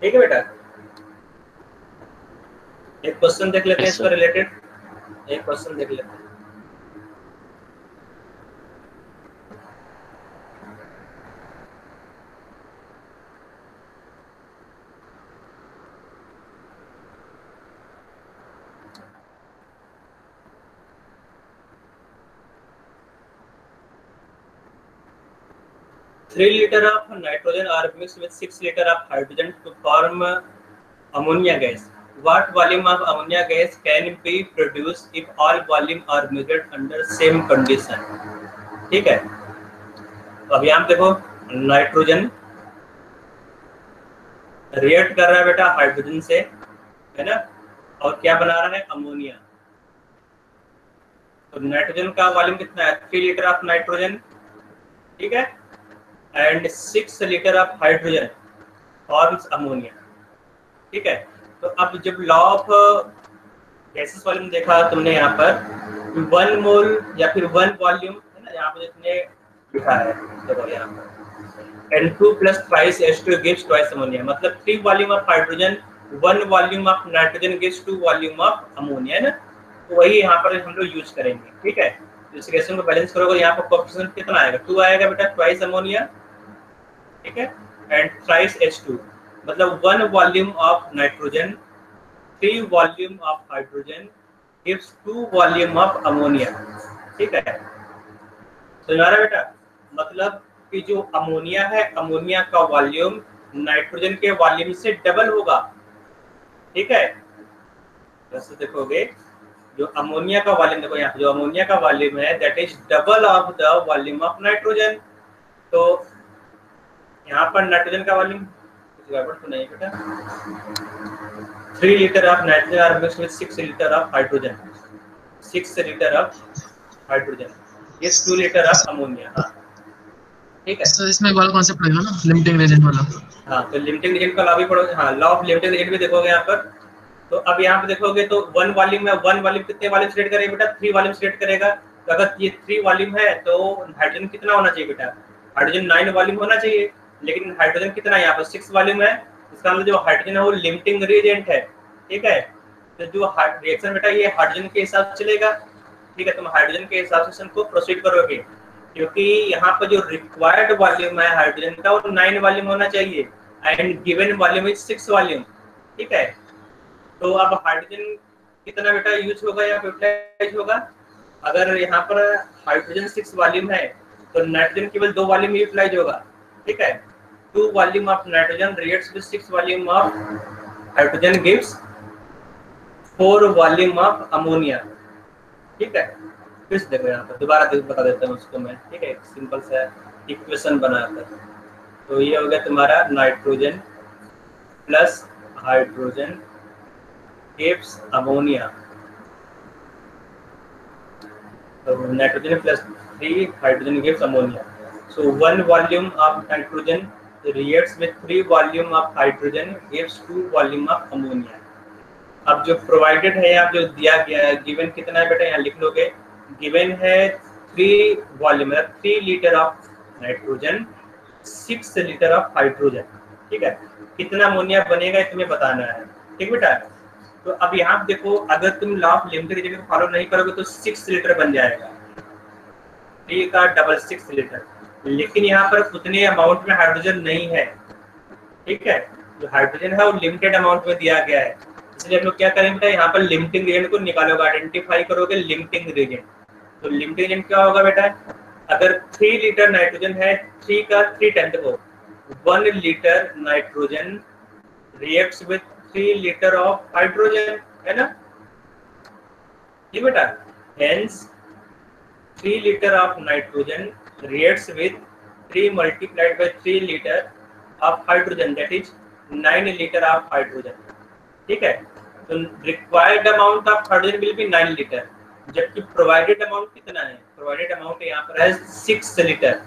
ठीक है बेटा। एक क्वेश्चन देख लेते हैं इसका रिलेटेड, एक क्वेश्चन देख लेते हैं। Three liter of nitrogen are mixed with 6 liter of hydrogen to form ammonia gas. What volume of ammonia gas can be produced if all volume are measured under same condition? ठीक है, तो अभी आप देखो nitrogen react कर रहा है बेटा हाइड्रोजन से, है ना, और क्या बना रहा है अमोनिया। तो नाइट्रोजन का वॉल्यूम कितना है 3 लीटर ऑफ नाइट्रोजन, ठीक है, and 6 litre of hydrogen forms ammonia, ठीक है। तो अब जब लॉ ऑफ गैसेस वॉल्यूम देखा तुमने यहाँ पर 1 मोल या फिर 1 वॉल्यूम है ना, यहाँ पर जितने लिखा है देखो यहाँ पर N2 plus twice H2 gives twice ammonia, मतलब 3 volume of hydrogen 1 volume of nitrogen gives 2 volume of ammonia, है ना। तो वही यहाँ पर हम लोग यूज करेंगे, ठीक है। इस रिएक्शन को बैलेंस करोगे यहाँ पर कोएफिशिएंट कितना आएगा 2 आएगा बेटा, ट्वाइस अमोनिया, ठीक है, एंड थ्राइस H2, मतलब 1 volume of nitrogen 3 volume of hydrogen gives 2 volume of ammonia, ठीक है। तो यार बेटा मतलब कि जो अमोनिया है, अमोनिया का वॉल्यूम नाइट्रोजन के वॉल्यूम से डबल होगा, ठीक है। जैसे देखोगे जो अमोनिया का वॉल्यूम, देखो यहाँ जो अमोनिया का वॉल्यूम है that is double of the volume of nitrogen. तो यहाँ पर नाइट्रोजन का वॉल्यूम गड़बड़ तो नहीं बेटा, 3 litre of nitrogen are mixed with 6 litre of hydrogen, 6 litre of hydrogen is 2 litre of ammonia, हाँ ठीक है। सर इसमें वाला कॉन्सेप्ट लगेगा ना लिमिटिंग एजेंट वाला। हाँ तो लिमिटिंग एजेंट का लॉ भी पढ़ोगे, हाँ लॉ ऑफ लिमिटिंग एजेंट भी देखोगे यहाँ पर। तो अब यहाँ पे देखोगे तो 1 वॉल्यूम है, 1 वॉल्यूम कितने वॉल्यूम सिलेक्ट करेगा बेटा 3 वॉल्यूम सिलेक्ट करेगा। तो अगर ये 3 वॉल्यूम है तो हाइड्रोजन कितना होना चाहिए बेटा, हाइड्रोजन 9 वॉल्यूम होना चाहिए, लेकिन हाइड्रोजन कितना है यहाँ पर 6 वॉल्यूम है। इसका मतलब जो हाइड्रोजन है वो लिमिटिंग रिएजेंट है, ठीक है। तो जो रिएक्शन बेटा ये हाइड्रोजन के हिसाब से चलेगा, ठीक है। तुम हाइड्रोजन के हिसाब से को प्रोसीड करोगे, क्योंकि यहाँ पर जो रिक्वायर्ड वॉल्यूम है हाइड्रोजन का वो 9 वॉल्यूम होना चाहिए and given volume is 6 volume, ठीक है। तो अब हाइड्रोजन कितना बेटा यूज होगा या यूटिलाइज होगा, अगर यहाँ पर हाइड्रोजन 6 वॉल्यूम है तो नाइट्रोजन केवल 2 वॉल्यूम यूटिलाइज होगा, ठीक है। 2 volume of nitrogen reacts with 6 volume of hydrogen gives 4 volume of ammonia, ठीक है। फिर देखो यहाँ पर दोबारा बता देता हूँ उसको मैं, ठीक है। एक सिंपल सा इक्वेशन बनाकर, तो ये हो गया तुम्हारा nitrogen plus hydrogen gives ammonia, तो nitrogen plus 3 hydrogen gives ammonia. So 1 volume of nitrogen reacts with 3 volume of hydrogen gives 2 volume of ammonia. अब जो प्रोवाइडेड है यहाँ जो दिया गया है, गिवन कितना है बेटा यहाँ लिख लोगे, गिवन है 3 वॉल्यूम मतलब 3 litre of nitrogen 6 litre of hydrogen, ठीक है। कितना अमोनिया बनेगा तुम्हें बताना है, ठीक बेटा। तो अब यहाँ देखो अगर तुम लॉ ऑफ लिमिटिंग एजेंट को फॉलो नहीं करोगे तो 6 लीटर बन जाएगा, 3 का डबल 6 लीटर, लेकिन यहाँ पर उतने अमाउंट में हाइड्रोजन नहीं है, ठीक है। जो हाइड्रोजन है वो लिमिटेड अमाउंट में दिया गया है, इसलिए हम लोग क्या करेंगे बेटा यहाँ पर लिमिटिंग एजेंट को निकालोगे, आइडेंटिफाई करोगे लिमिटिंग एजेंट। तो लिमिटिंग एजेंट क्या होगा बेटा, अगर 3 लीटर नाइट्रोजन है 3 का 3 टाइम देखो 1 litre nitrogen reacts with 3 litre of hydrogen, है ना ये बेटा। Hence 3 litre of nitrogen reacts with 3 multiplied by 3 litre of hydrogen that is 9 litre of hydrogen, ठीक है। तो required amount of hydrogen will be 9 litre, जबकि provided amount कितना है, प्रोवाइडेड अमाउंट यहाँ पर है 6 लीटर,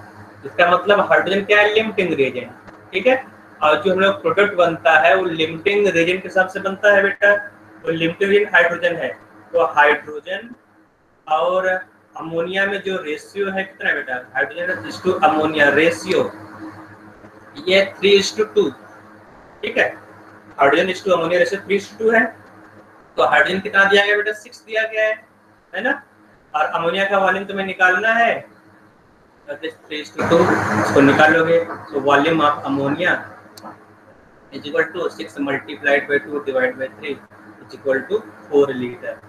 इसका मतलब हाइड्रोजन क्या है, लिमिटिंग रिएजेंट, ठीक है। और जो हम लोग प्रोडक्ट बनता है वो लिमिटिंग रिएजेंट के हिसाब से बनता है बेटा, तो लिमिटिंग रिएजेंट हाइड्रोजन है, तो हाइड्रोजन और अमोनिया में जो रेशियो है कितना है बेटा, hydrogen is to ammonia ratio ये 3:2, ठीक है। Hydrogen is to ammonia ratio 3:2 है, तो हाइड्रोजन कितना दिया गया बेटा, 6 दिया गया है ना। और अमोनिया का वॉल्यूम तुम्हें निकालना है, 3:2 इसको निकालोगे तो volume of ammonia is equal to 6 multiplied by 2 divide by 3 is equal to 4 litre.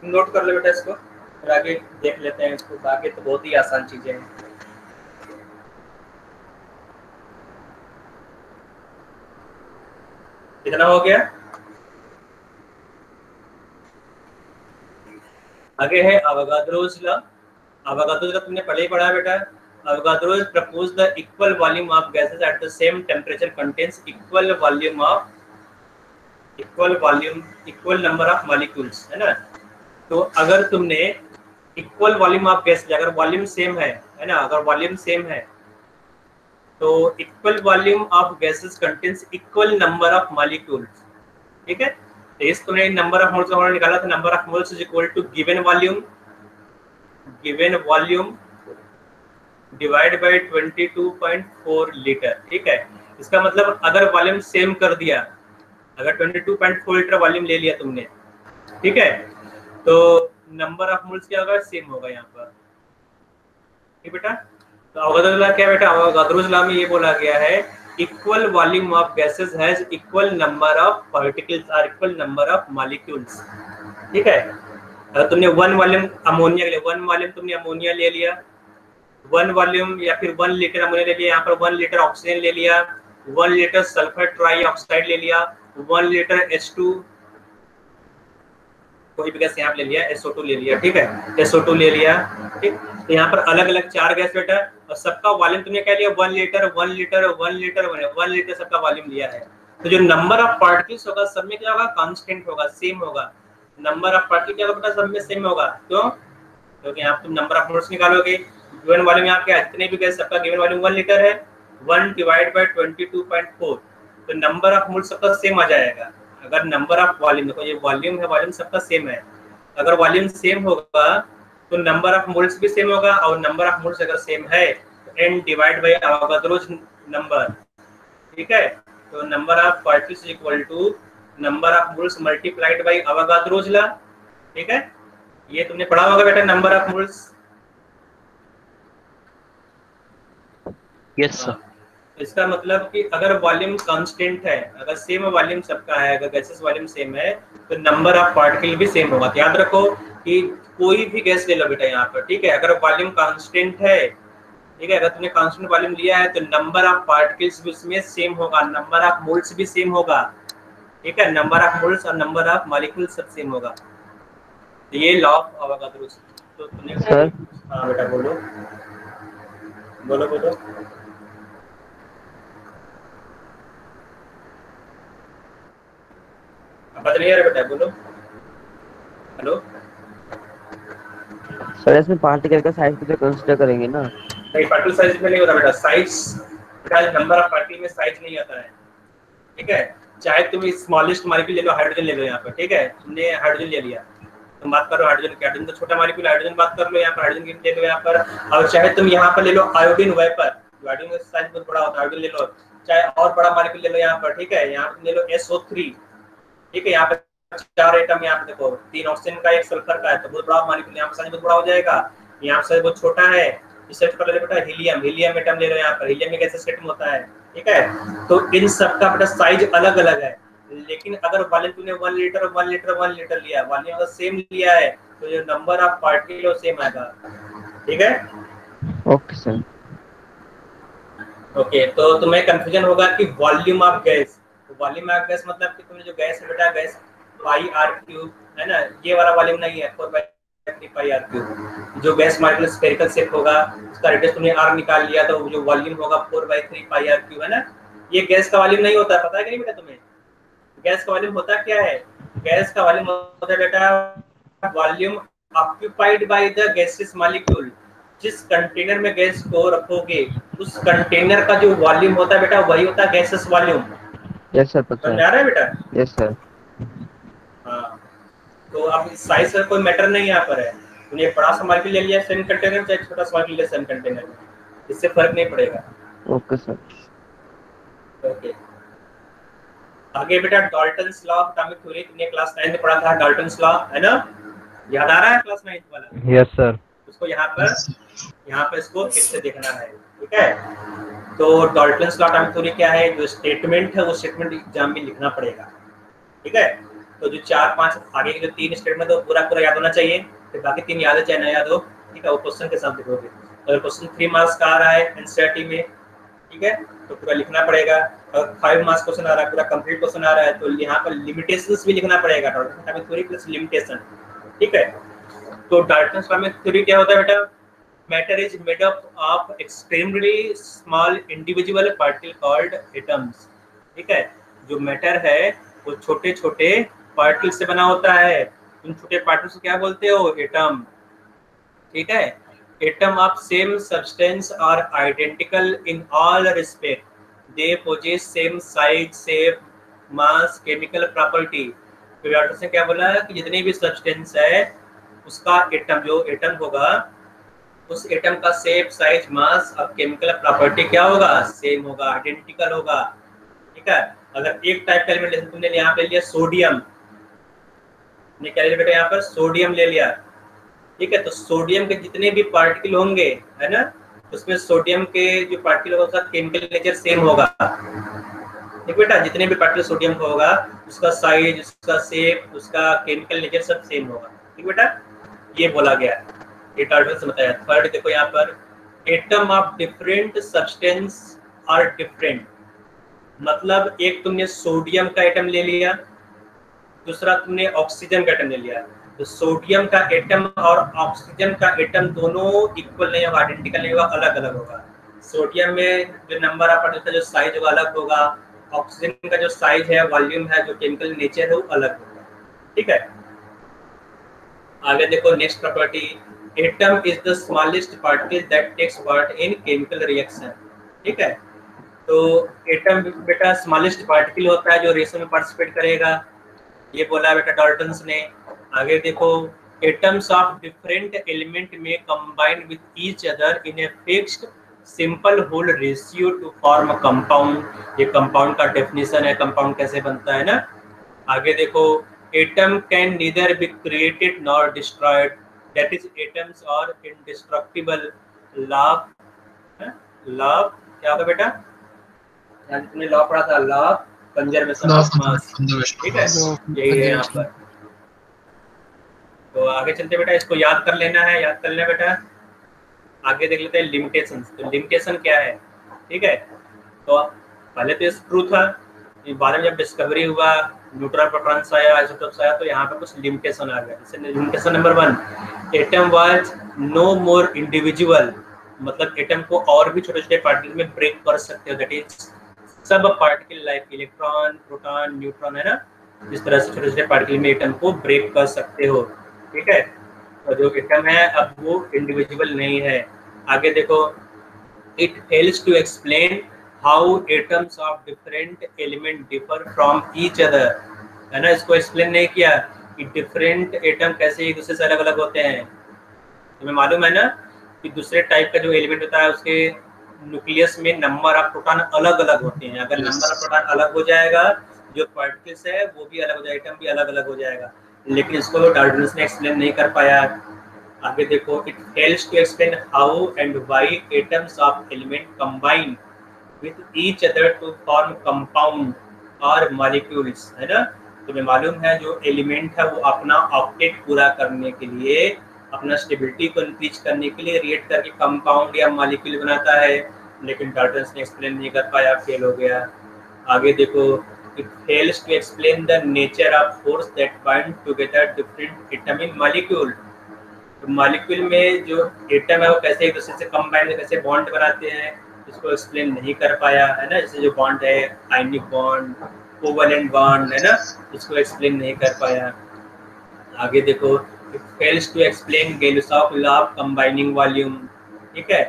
Note कर लो बेटा इसको, फिर आगे देख लेते हैं इसको, आगे तो बहुत ही आसान चीजें हैं। कितना हो गया, आगे है अवोगाद्रोस लॉ। अवोगाद्रोस लॉ तुमने पहले ही पढ़ा है बेटा। Avogadro's propose the equal volume of gases at the same temperature contains equal number of molecules, है ना। तो अगर तुमने इक्वल वॉल्यूम ऑफ गैस, अगर वॉल्यूम सेम है ना, अगर वॉल्यूम सेम है तो equal volume of gases contains equal number of molecules, ठीक है। तो इस तुमने नंबर ऑफ मोल्स हमने निकाला था, number of moles is equal to given volume divide by 22.4 litre, ठीक है। इसका मतलब अगर वॉल्यूम सेम कर दिया, अगर 22.4 लीटर वॉल्यूम ले लिया तुमने, ठीक है, तो नंबर ऑफ मोल्स क्या होगा, सेम होगा यहाँ पर, ठीक बेटा। तो अवोगाद्रो लॉ क्या बेटा, अवोगाद्रो लॉ में ये बोला गया है equal volume of gases has equal number of particles और इक्वल नंबर ऑफ मॉलिक्यूल्स, ठीक है। अगर तुमने 1 वॉल्यूम अमोनिया के लिए 1 वॉल्यूम तुमने अमोनिया ले लिया, 1 वॉल्यूम या फिर 1 लीटर अमोनिया ले लिया, यहाँ पर 1 लीटर ऑक्सीजन ले लिया, 1 लीटर सल्फर ट्राईऑक्साइड ले लिया, 1 लीटर H2 कोई भी गैस यहाँ ले लिया, SO2 ले लिया, ठीक है, SO2 ले लिया, ठीक। तो यहाँ पर अलग अलग 4 गैस बेटा, और सबका वॉल्यूम तुमने क्या लिया, 1 लीटर 1 लीटर 1 लीटर 1 लीटर सबका वॉल्यूम लिया है। तो जो नंबर ऑफ पार्टिकल्स होगा सब में क्या होगा, कांस्टेंट होगा, सेम होगा। नंबर ऑफ पार्टिकल क्या होगा बेटा, सब में सेम होगा, क्यों, क्योंकि यहाँ तुम नंबर ऑफ मोल्स निकालोगे, गिवन वॉल्यूम यहाँ क्या है, जितने भी गैस सबका गिवन वॉल्यूम 1 लीटर है, 1 डिवाइड बाय 22.4, तो नंबर ऑफ मोल्स सबका सेम आ जाएगा। अगर नंबर ऑफ वॉल्यूम, देखो ये वॉल्यूम है, वॉल्यूम सबका सेम है, अगर वॉल्यूम सेम होगा तो नंबर ऑफ मोल्स भी सेम होगा, और नंबर ऑफ मोल्स अगर सेम है तो n divide by Avogadro's number, ठीक है। तो number of particles is equal to number of moles multiplied by Avogadro's law, ठीक है। ये तुमने पढ़ा होगा बेटा, number of moles. Yes sir. इसका मतलब कि अगर वॉल्यूम कांस्टेंट है, अगर सेम वॉल्यूम सबका है, अगर गैसेस वॉल्यूम सेम है तो नंबर ऑफ पार्टिकल भी सेम होगा। याद रखो कि कोई भी गैस ले लो बेटा यहाँ पर, ठीक है, अगर वॉल्यूम कांस्टेंट है, ठीक है, अगर तुमने कांस्टेंट वॉल्यूम लिया है तो नंबर ऑफ पार्टिकल्स भी उसमें सेम होगा, नंबर ऑफ मोल्स भी सेम होगा, ठीक है, नंबर ऑफ मोल्स और नंबर ऑफ मॉलिक्यूल्स सब सेम होगा। तो ये लॉ ऑफ अवोगाद्रो। तो तुमने सर, हाँ बेटा बोलो बोलो बोलो। पता नहीं यार बेटा, बोलो। हेलो सर इसमें पार्टिकल का साइज तो कंसीडर करेंगे ना? नहीं, पार्टिकल साइज में नहीं होता बेटा, साइज बेटा नंबर ऑफ पार्टिकल में साइज नहीं आता है, ठीक है। चाहे तुम स्मॉलेस्ट मॉलिक्यूल ले लो, हाइड्रोजन ले लो यहाँ पर, ठीक है, तुमने हाइड्रोजन ले लिया, तुम बात करो हाइड्रोजन की, हाइड्रोजन तो छोटा मॉलिक्यूल, हाइड्रोजन बात कर लो यहाँ पर, हाइड्रोजन ले लो यहाँ पर। और चाहे तुम यहाँ पर ले लो आयोडीन वेपर, आयोडीन का साइज बहुत बड़ा होता है, आयोडीन ले लो, चाहे और बड़ा मॉलिक्यूल ले लो यहाँ पर, ठीक है, यहाँ पर ले लो SO3, ठीक है, यहाँ पे 4 एटम, यहाँ पे देखो 3 ऑक्सीजन का 1 सल्फर का है, तो बहुत बड़ा मॉलिक्यूल, यहाँ पर साइज बहुत बड़ा हो जाएगा। यहाँ साइज बहुत छोटा है, इससे छोटा ले लो बेटा हीलियम, हीलियम एटम ले लो यहाँ पर, हीलियम में कैसे एटम होता है, ठीक है। तो इन सब का बेटा साइज अलग अलग है, लेकिन अगर वॉल्यूम तूने 1 लीटर 1 लीटर 1 लीटर लिया, वॉल्यूम अगर सेम लिया है तो जो नंबर ऑफ पार्टिकल है सेम आएगा, ठीक है। Okay sir. ओके, तो तुम्हें कंफ्यूजन होगा कि volume of gas, volume of gas मतलब कि तुमने जो गैस है बेटा, गैस πr³ है ना, ये वाला वॉल्यूम नहीं है, 4/3 πr³। जो गैस मॉलिक्यूल स्फेरिकल शेप होगा उसका रेडियस तुमने r निकाल लिया, तो जो वॉल्यूम होगा 4/3 πr³ है ना। ये गैस का वॉल्यूम नहीं होता, पता है कि नहीं बेटा तुम्हें? गैस का वॉल्यूम होता क्या है? गैस का वॉल्यूम होता है बेटा volume occupied by the gases molecule. जिस कंटेनर में गैस को रखोगे उस कंटेनर का जो वॉल्यूम होता है बेटा वही होता है गैसेस वॉल्यूम। यस सर, पता समझ आ रहा है बेटा? Yes sir. हाँ, तो अब साइज का कोई मैटर नहीं यहाँ पर है। तूने बड़ा सा मॉलिक्यूल ले लिया सेम कंटेनर, चाहे छोटा सा मॉलिक्यूल ले सेम कंटेनर में, इससे फर्क नहीं पड़ेगा। Okay sir. ओके, आगे बेटा Dalton's law of atomic theory, तुमने क्लास 9 में पढ़ा था डाल्टन्स लॉ, है ना? याद आ रहा है क्लास 9 वाला? Yes sir. उसको यहाँ पर इसको फिर से देखना है, ठीक है? तो Dalton's law of atomic theory क्या है? जो स्टेटमेंट है वो स्टेटमेंट एग्जाम में लिखना पड़ेगा, ठीक है? तो जो 4-5 आगे के जो 3 स्टेटमेंट तो पूरा पूरा याद होना चाहिए, फिर बाकी 3 याद है चाहे ना याद हो, ठीक है? वो क्वेश्चन के साथ लिखोगे। अगर क्वेश्चन 3 मार्क्स का आ रहा है एनसीईआरटी में, ठीक है, तो पूरा लिखना पड़ेगा। अगर 5 मार्क्स क्वेश्चन आ रहा है, पूरा कंप्लीट क्वेश्चन आ रहा है, तो यहाँ पर लिमिटेशंस भी लिखना पड़ेगा, Dalton atomic theory plus limitation, ठीक है? तो डाल्टन एटॉमिक थ्योरी क्या होता है बेटा? Matter is made up of extremely small individual particle called atoms, ठीक है? जो मैटर है वो छोटे छोटे पार्टिकल से बना होता है। उन छोटे पार्टिकल से क्या बोलते हो? एटम, ठीक है? Atom of same substance are identical in all respect, they possess same size, shape, mass, chemical property. तो डॉक्टर से क्या बोला है कि जितने भी सब्सटेंस है उसका एटम, जो एटम होगा उस एटम का शेप, साइज, मास और केमिकल प्रॉपर्टी क्या होगा? सेम होगा, आइडेंटिकल होगा, ठीक है? अगर एक टाइप का एलिमेंट तुमने यहाँ पे लिया सोडियम, ने क्या लिया बेटा? यहाँ पर सोडियम ले लिया, ठीक है? तो सोडियम के जितने भी पार्टिकल होंगे, है ना, उसमें सोडियम के जो पार्टिकल होगा उसका केमिकल नेचर सेम होगा, ठीक बेटा? जितने भी पार्टिकल सोडियम का होगा उसका साइज, उसका शेप, उसका केमिकल नेचर सब सेम होगा, ठीक बेटा? ये बोला गया, ये डाल्टन से बताया। थर्ड देखो यहाँ पर, atom of different substance are different, मतलब एक तुमने सोडियम का एटम ले लिया, दूसरा तुमने ऑक्सीजन का एटम ले लिया, तो सोडियम का एटम और ऑक्सीजन का एटम दोनों इक्वल नहीं होगा, आइडेंटिकल नहीं होगा, अलग अलग होगा। सोडियम में जो नंबर ऑफ पार्टिकल, जो साइज होगा अलग होगा, ऑक्सीजन का जो साइज है, वॉल्यूम है, जो केमिकल नेचर है वो अलग होगा, ठीक है? आगे देखो next property, atom is the smallest particle that takes part in chemical reaction, ठीक है? तो एटम बेटा स्मॉलेस्ट पार्टिकल होता है जो रिएक्शन में पार्टिसिपेट करेगा, ये बोला बेटा डाल्टन्स ने। आगे देखो, atoms of different element may combine with each other in a fixed simple whole ratio to form a compound, ये कंपाउंड का डेफिनेशन है, कंपाउंड कैसे बनता है ना। आगे देखो, atom can neither be created nor destroyed, that is atoms are indestructible. Law क्या होगा बेटा? तुमने लॉ पढ़ा था, लॉ कंजर्वेशन ऑफ मास, ठीक है? यही है यहाँ पर। तो आगे चलते बेटा, इसको याद कर लेना है, याद कर लेना बेटा। आगे देख लेते हैं लिमिटेशन। तो लिमिटेशन क्या है, ठीक है? तो पहले तो स्क्रू था, बाद में जब डिस्कवरी हुआ, न्यूट्रॉन प्रोटॉन्स आया, आइसोटोप्स आया, तो यहाँ पर कुछ लिमिटेशन आ गया। जैसे limitation number 1, atom was no more individual, मतलब एटम को और भी छोटे छोटे पार्टिकल में ब्रेक कर सकते हो, दैट इज सब particle like electron, proton, neutron, है ना, इस तरह से छोटे छोटे पार्टिकल में एटम को ब्रेक कर सकते हो, ठीक है? तो जो एटम है अब वो इंडिविजुअल नहीं है। आगे देखो, it helps to explain how atoms of different element differ from each other, है ना? इसको एक्सप्लेन नहीं किया कि डिफरेंट एटम कैसे एक दूसरे से अलग अलग होते हैं। तुम्हें मालूम है ना कि दूसरे टाइप का जो एलिमेंट होता है उसके न्यूक्लियस में नंबर ऑफ प्रोटॉन अलग अलग होते हैं। अगर नंबर ऑफ प्रोटॉन अलग हो जाएगा, जो पार्टिकल्स है वो भी अलग हो जाएगा, एटम भी अलग अलग हो जाएगा, लेकिन इसको डाल्टन ने एक्सप्लेन नहीं कर पाया। आगे देखो, it helps to explain how and why atoms of element combine with each other to form compound और मॉलिक्यूल्स, है ना? तुम्हें मालूम है जो एलिमेंट है वो अपना ऑक्टेट पूरा करने के लिए, अपना स्टेबिलिटी को इंक्रीज करने के लिए रिएक्ट करके कंपाउंड या मॉलिक्यूल बनाता है, लेकिन डाल्टन ने एक्सप्लेन नहीं कर पाया, फेल हो गया। आगे देखो, it helps to explain the nature of force that bind together different atom in molecule. तो मॉलिक्यूल में जो एटम है वो कैसे एक दूसरे से कंबाइन, कैसे बॉन्ड बनाते हैं, इसको एक्सप्लेन नहीं कर पाया, है ना। जैसे जो बॉन्ड है आयनिक बॉन्ड, कोवैलेंट बॉन्ड, है ना, इसको एक्सप्लेन नहीं कर पाया। आगे देखो, fails to explain Gay Lussac law of combining volume, ठीक है।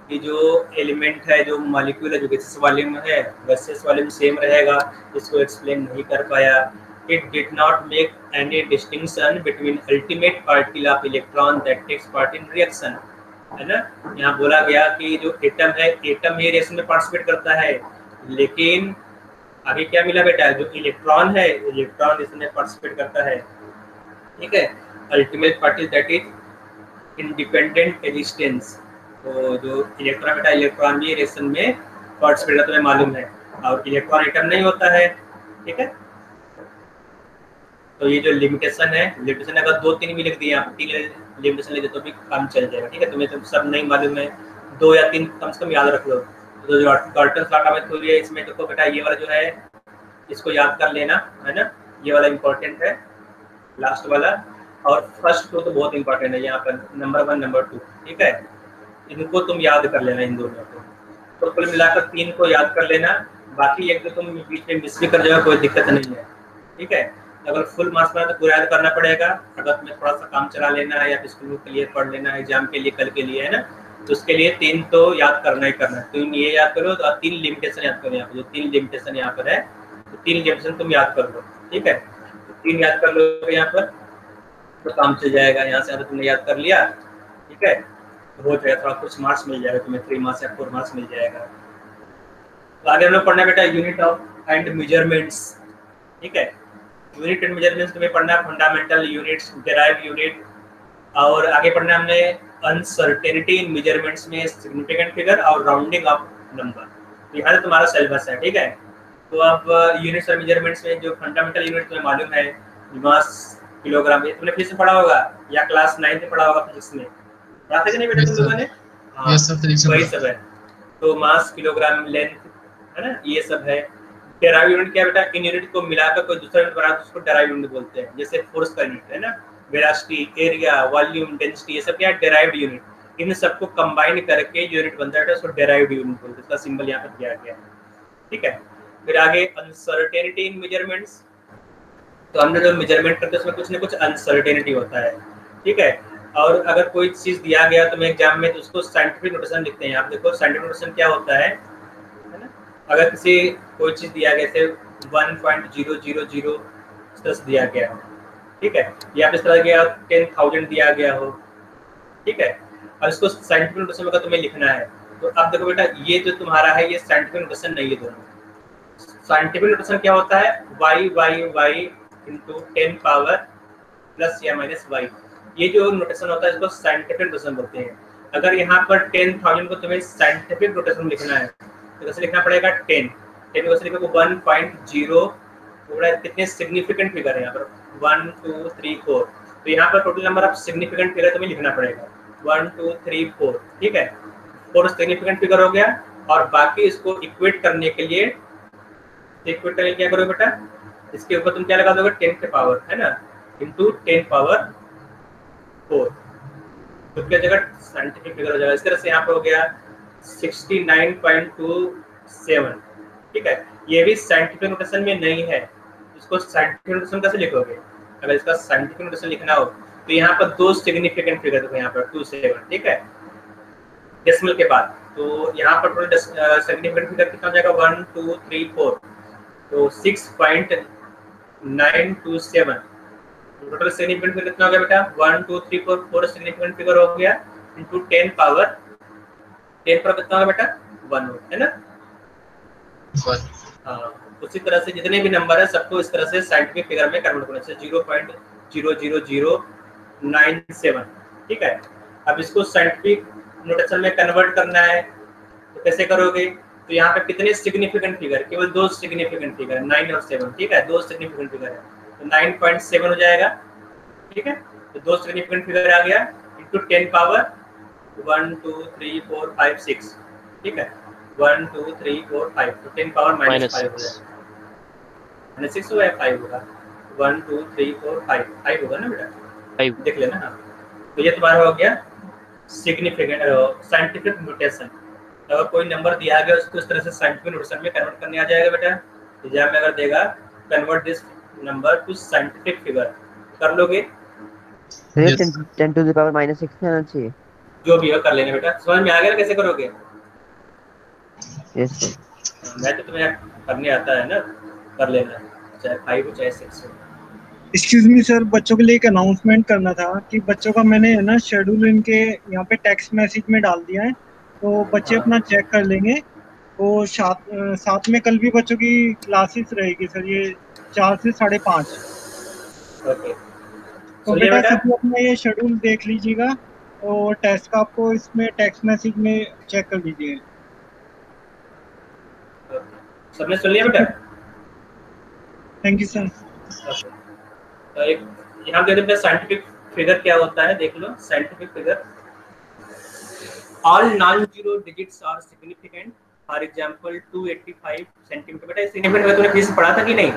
कि जो एलिमेंट है, जो मॉलिक्यूल है, जो गैसेस वॉल्यूम है, गैसेस वॉल्यूम सेम रहेगा, इसको एक्सप्लेन नहीं कर पाया। It did not make any distinction between ultimate particle of electron that takes part in reaction, है ना। यहाँ बोला गया कि जो एटम है, एटम ही रिएक्शन में पार्टिसिपेट करता है, लेकिन आगे क्या मिला बेटा, जो इलेक्ट्रॉन है, इलेक्ट्रॉन इसमें पार्टिसिपेट करता है, ठीक है। Ultimate particle that is independent existence, तो जो इलेक्ट्रॉन बेटा, इलेक्ट्रॉन भी रिएक्शन में पार्टिसिपेट करता है, मालूम है, और इलेक्ट्रॉन एटम नहीं होता है, ठीक है। तो ये जो लिमिटेशन है, लिमिटेशन अगर 2-3 भी लिख दिए आप, 3 लिमिटेशन लिख दे तो भी काम चल जाएगा, ठीक है। तुम्हें तो सब नहीं मालूम है, 2 या 3 कम से कम याद रख लो। तो जो डाल्टन्स लॉ का थ्योरी है, इसमें देखो बेटा, ये वाला जो है इसको याद कर लेना, है ना, ये वाला इंपॉर्टेंट है, लास्ट वाला, और फर्स्ट तो बहुत इंपॉर्टेंट है यहाँ पर, नंबर 1 नंबर 2, ठीक है। इनको तुम याद कर लेना, इन दोनों को, तो कुल मिलाकर 3 को याद कर लेना, बाकी एक तो तुम बीच में मिस भी कर जाओ, कोई दिक्कत नहीं है, ठीक है। अगर फुल मार्क्स में तो पूरा याद करना पड़ेगा, अगर तुम्हें थोड़ा सा काम चला लेना है या स्कूल में क्लियर पढ़ लेना है एग्जाम के लिए, कल के लिए, है ना, तो उसके लिए 3 तो याद करना ही करना है। 3 ये याद करो, तो 3 लिमिटेशन याद करो, यहाँ पर जो 3 लिमिटेशन यहाँ पर है, तो 3 लिमिटेशन तुम याद कर लो, ठीक है। तो 3 याद कर लो यहाँ पर, तो काम चल जाएगा। यहाँ से अगर तुमने याद कर लिया, ठीक है, हो जाएगा, थोड़ा कुछ मार्क्स मिल जाएगा तुम्हें, 3 मार्क्स या 4 मार्क्स मिल जाएगा। तो आगे हम लोग पढ़ना बेटा यूनिट ऑफ एंड मेजरमेंट्स, ठीक है। यूनिट एंड मेजरमेंट्स तुम्हें पढ़ना है, फंडामेंटल यूनिट्स, डेराइव यूनिट, और आगे पढ़ना हमने अनसर्टेनिटी इन मेजरमेंट्स में सिग्निफिकेंट फिगर और राउंडिंग ऑफ नंबर। तो यहाँ से तुम्हारा सिलेबस है, ठीक है। तो अब यूनिट्स और मेजरमेंट्स में जो फंडामेंटल यूनिट तुम्हें मालूम है, मास, किलोग्राम, ये तुमने फिजिक्स में पढ़ा होगा या क्लास 9 में पढ़ा होगा फिजिक्स में, याद है कि नहीं बेटा तुम लोगों ने? हाँ, वही सब है। तो मास, किलोग्राम, लेंथ, है ना, ये सब है। डेराइव यूनिट क्या बेटा, इन यूनिट को मिलाकर कोई दूसरा यूनिट बना तो उसको डेराइव यूनिट बोलते हैं। जैसे फोर्स का यूनिट है ना, वेलोसिटी, एरिया, वॉल्यूम, डेंसिटी, ये सब क्या है, डेराइव्ड यूनिट। इन सबको कंबाइन करके यूनिट बनता है, उसको डेराइव्ड यूनिट बोलते हैं। इसका सिंबल यहाँ पर दिया गया है, ठीक है। फिर आगे अनसर्टेनिटी इन मेजरमेंट्स, तो हमने जो मेजरमेंट करते हैं उसमें कुछ ना कुछ अनसर्टेनिटी होता है, ठीक है। और अगर कोई चीज़ दिया गया तुम्हें एग्जाम में, तो उसको साइंटिफिक नोटेशन लिखते हैं। आप देखो साइंटिफिक नोटेशन क्या होता है ना। अगर किसी कोई चीज़ दिया गया, जैसे 1.000 दिया गया, ठीक है, या इस तरह गया 10,000 दिया गया हो, ठीक है, और इसको साइंटिफिक नोटेशन में अगर तुम्हें लिखना है, तो अब देखो बेटा, ये जो तुम्हारा है, ये साइंटिफिक नोटेशन नहीं है। दोनों साइंटिफिक नोटेशन क्या होता है, y इंटू 10 पावर प्लस या माइनस y, ये जो नोटेशन होता है इसको साइंटिफिक नोटेशन बोलते हैं। अगर यहाँ पर 10,000 को तुम्हें साइंटिफिक नोटेशन में लिखना है, तो कैसे लिखना पड़ेगा, 10 कैसे लिखोगे, 1.0, थोड़ा कितने सिग्निफिकेंट फिगर है यहाँ पर, 1 2 3 4, तो यहाँ पर total number of significant figure तुम्हें लिखना पड़ेगा 1 2 3 4, ठीक है। 4 सिग्निफिकेंट फिगर हो गया, और बाकी इसको इक्वेट करने के लिए क्या करोगे बेटा, इसके ऊपर तुम क्या लगा दोगे, 10 के पावर, है ना, इंटू 10 पावर 4, तो क्या जगह साइंटिफिक फिगर हो जाएगा। इस तरह से यहाँ पर हो गया 69.27, ठीक है। ये भी साइंटिफिक नोटेशन में नहीं है, इसको साइंटिफिक नोटेशन कैसे लिखोगे, अगर इसका साइंटिफिक नोटेशन लिखना हो तो यहाँ पर 2 सिग्निफिकेंट फिगर देखो, यहाँ पर 27, ठीक है, डेसिमल के बाद। तो यहाँ पर टोटल सिग्निफिकेंट फिगर कितना हो जाएगा, 1 2 3 4, तो 6.927। टोटल सिग्निफिकेंट फिगर कितना हो गया बेटा, 1 2 3 4, 4 सिग्निफिकेंट फिगर हो गया, इंटू 10 पावर कितना होगा बेटा, 1, है ना। हाँ, उसी तरह से जितने भी नंबर है सबको इस तरह से साइंटिफिक फिगर में कन्वर्ट करना चाहिए, 0.00097, ठीक है। अब इसको साइंटिफिक नोटेशन में कन्वर्ट करना है, तो कैसे करोगे, तो यहाँ पे कितने सिग्निफिकेंट फिगर, केवल 2 सिग्निफिकेंट फिगर, 9 और 7, ठीक है, 2 सिग्निफिकेंट फिगर है, तो 9.7 हो जाएगा, ठीक है। तो 2 सिग्निफिकेंट फिगर आ गया, इंटू 10 पावर 1 2 3 4 5 6, ठीक है, 1 2 3 4 5, तो 10 पावर -5 हो जाएगा, -6 होगा या 5 होगा, 1 2 3 4 5 होगा ना बेटा, 5 देख लेना। हाँ, तो ये तुम्हारा हो गया सिग्निफिकेंट साइंटिफिक नोटेशन, अगर कोई नंबर दिया गया उसको इस तरह से साइंटिफिक नोटेशन में कन्वर्ट करने आ जाएगा बेटा। एग्जाम में अगर देगा convert this number two scientific figure, कर लोगे? Sir Yes. 10 to the power -6 आना चाहिए। जो भी हो कर लेना बेटा। समझ में आ गया ना कैसे करोगे? Yes sir. मैं तो तुम्हें करने आता है ना, कर लेना, चाहे 5 हो चाहे 6 हो। एक्सक्यूज मी सर, बच्चों के लिए एक अनाउंसमेंट करना था कि बच्चों का मैंने है ना शेड्यूल इनके यहाँ पे टेक्स्ट मैसेज में डाल दिया है, तो बच्चे हाँ। अपना चेक कर लेंगे। तो साथ में कल भी बच्चों की क्लासेस रहेगी सर, ये 4 से 5:30। ओके, तो सुनिए बेटा बेटा, सभी अपना ये शेड्यूल देख लीजिएगा और टेस्ट का आपको इसमें टेक्स्ट मैसेज में चेक कर लीजिएगा। सबने सुन लिया बेटा? Thank you sir. तो एक यहाँ पे देखते हैं साइंटिफिक फिगर क्या होता है, देख लो। Scientific figure, all non zero digits are significant, for example 285 centimetre. बेटा सिग्निफिकेंट में तुमने फिजिक्स पढ़ा था कि नहीं?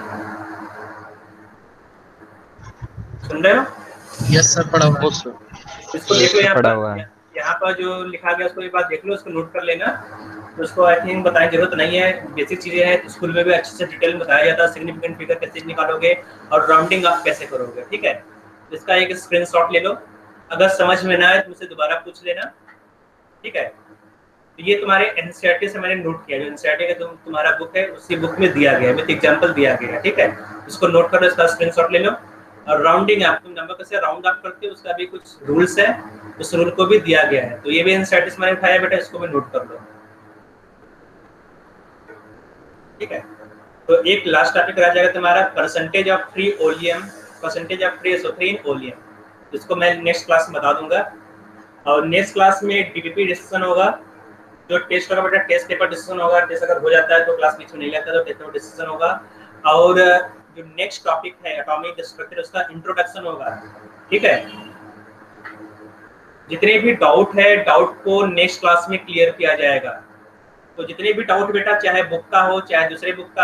सुन रहे हो? यस सर, पढ़ा हुआ है। इसको देख लो, यहाँ पढ़ा पर हुआ है। यहाँ पर जो लिखा गया उसको एक बार देख लो, उसको नोट कर लेना। तो उसको आई थिंक बताने की जरूरत नहीं है, बेसिक चीजें हैं, स्कूल में भी अच्छे से डिटेल में बताया जाता है। सिग्निफिकेंट फिगर कैसे निकालोगे और राउंडिंग आप कैसे करोगे, ठीक है? तो इसका एक स्क्रीनशॉट ले लो, अगर समझ में ना आए तो मुझसे दोबारा पूछ लेना, ठीक है? तो ये तुम्हारे एनसीईआरटी से मैंने नोट किया, जो एनसीईआरटी का तुम्हारा बुक है उसी बुक में दिया गया है, विद एग्जांपल दिया गया है, ठीक है? इसको नोट कर लो, इसका स्क्रीनशॉट ले लो। और राउंडिंग, आप तुम नंबर कैसे राउंड ऑफ करते हो उसका भी कुछ रूल्स है, उस रूल को भी दिया गया है। तो ये भी एनसीईआरटी से मैंने उठाया बेटा, इसको भी नोट कर लो, ठीक है? तो एक लास्ट टॉपिक रह जाएगा तुम्हारा percentage of free oleum, percentage of free SO3 in oleum. इसको मैं नेक्स्ट क्लास में बता दूंगा। और नेक्स्ट क्लास में डीपीपी डिस्कशन होगा, जो टेस्ट होगा बेटा, टेस्ट पेपर डिस्कशन होगा। टेस्ट अगर हो जाता है तो क्लास बीच में नहीं लगता, तो टेस्ट पेपर डिस्कशन होगा। और जो नेक्स्ट टॉपिक है एटॉमिक स्ट्रक्चर, उसका इंट्रोडक्शन होगा, ठीक है? जितने भी डाउट है, डाउट को नेक्स्ट क्लास में क्लियर किया जाएगा। तो जितने भी डाउट बेटा, चाहे बुक का हो चाहे दूसरे बुक का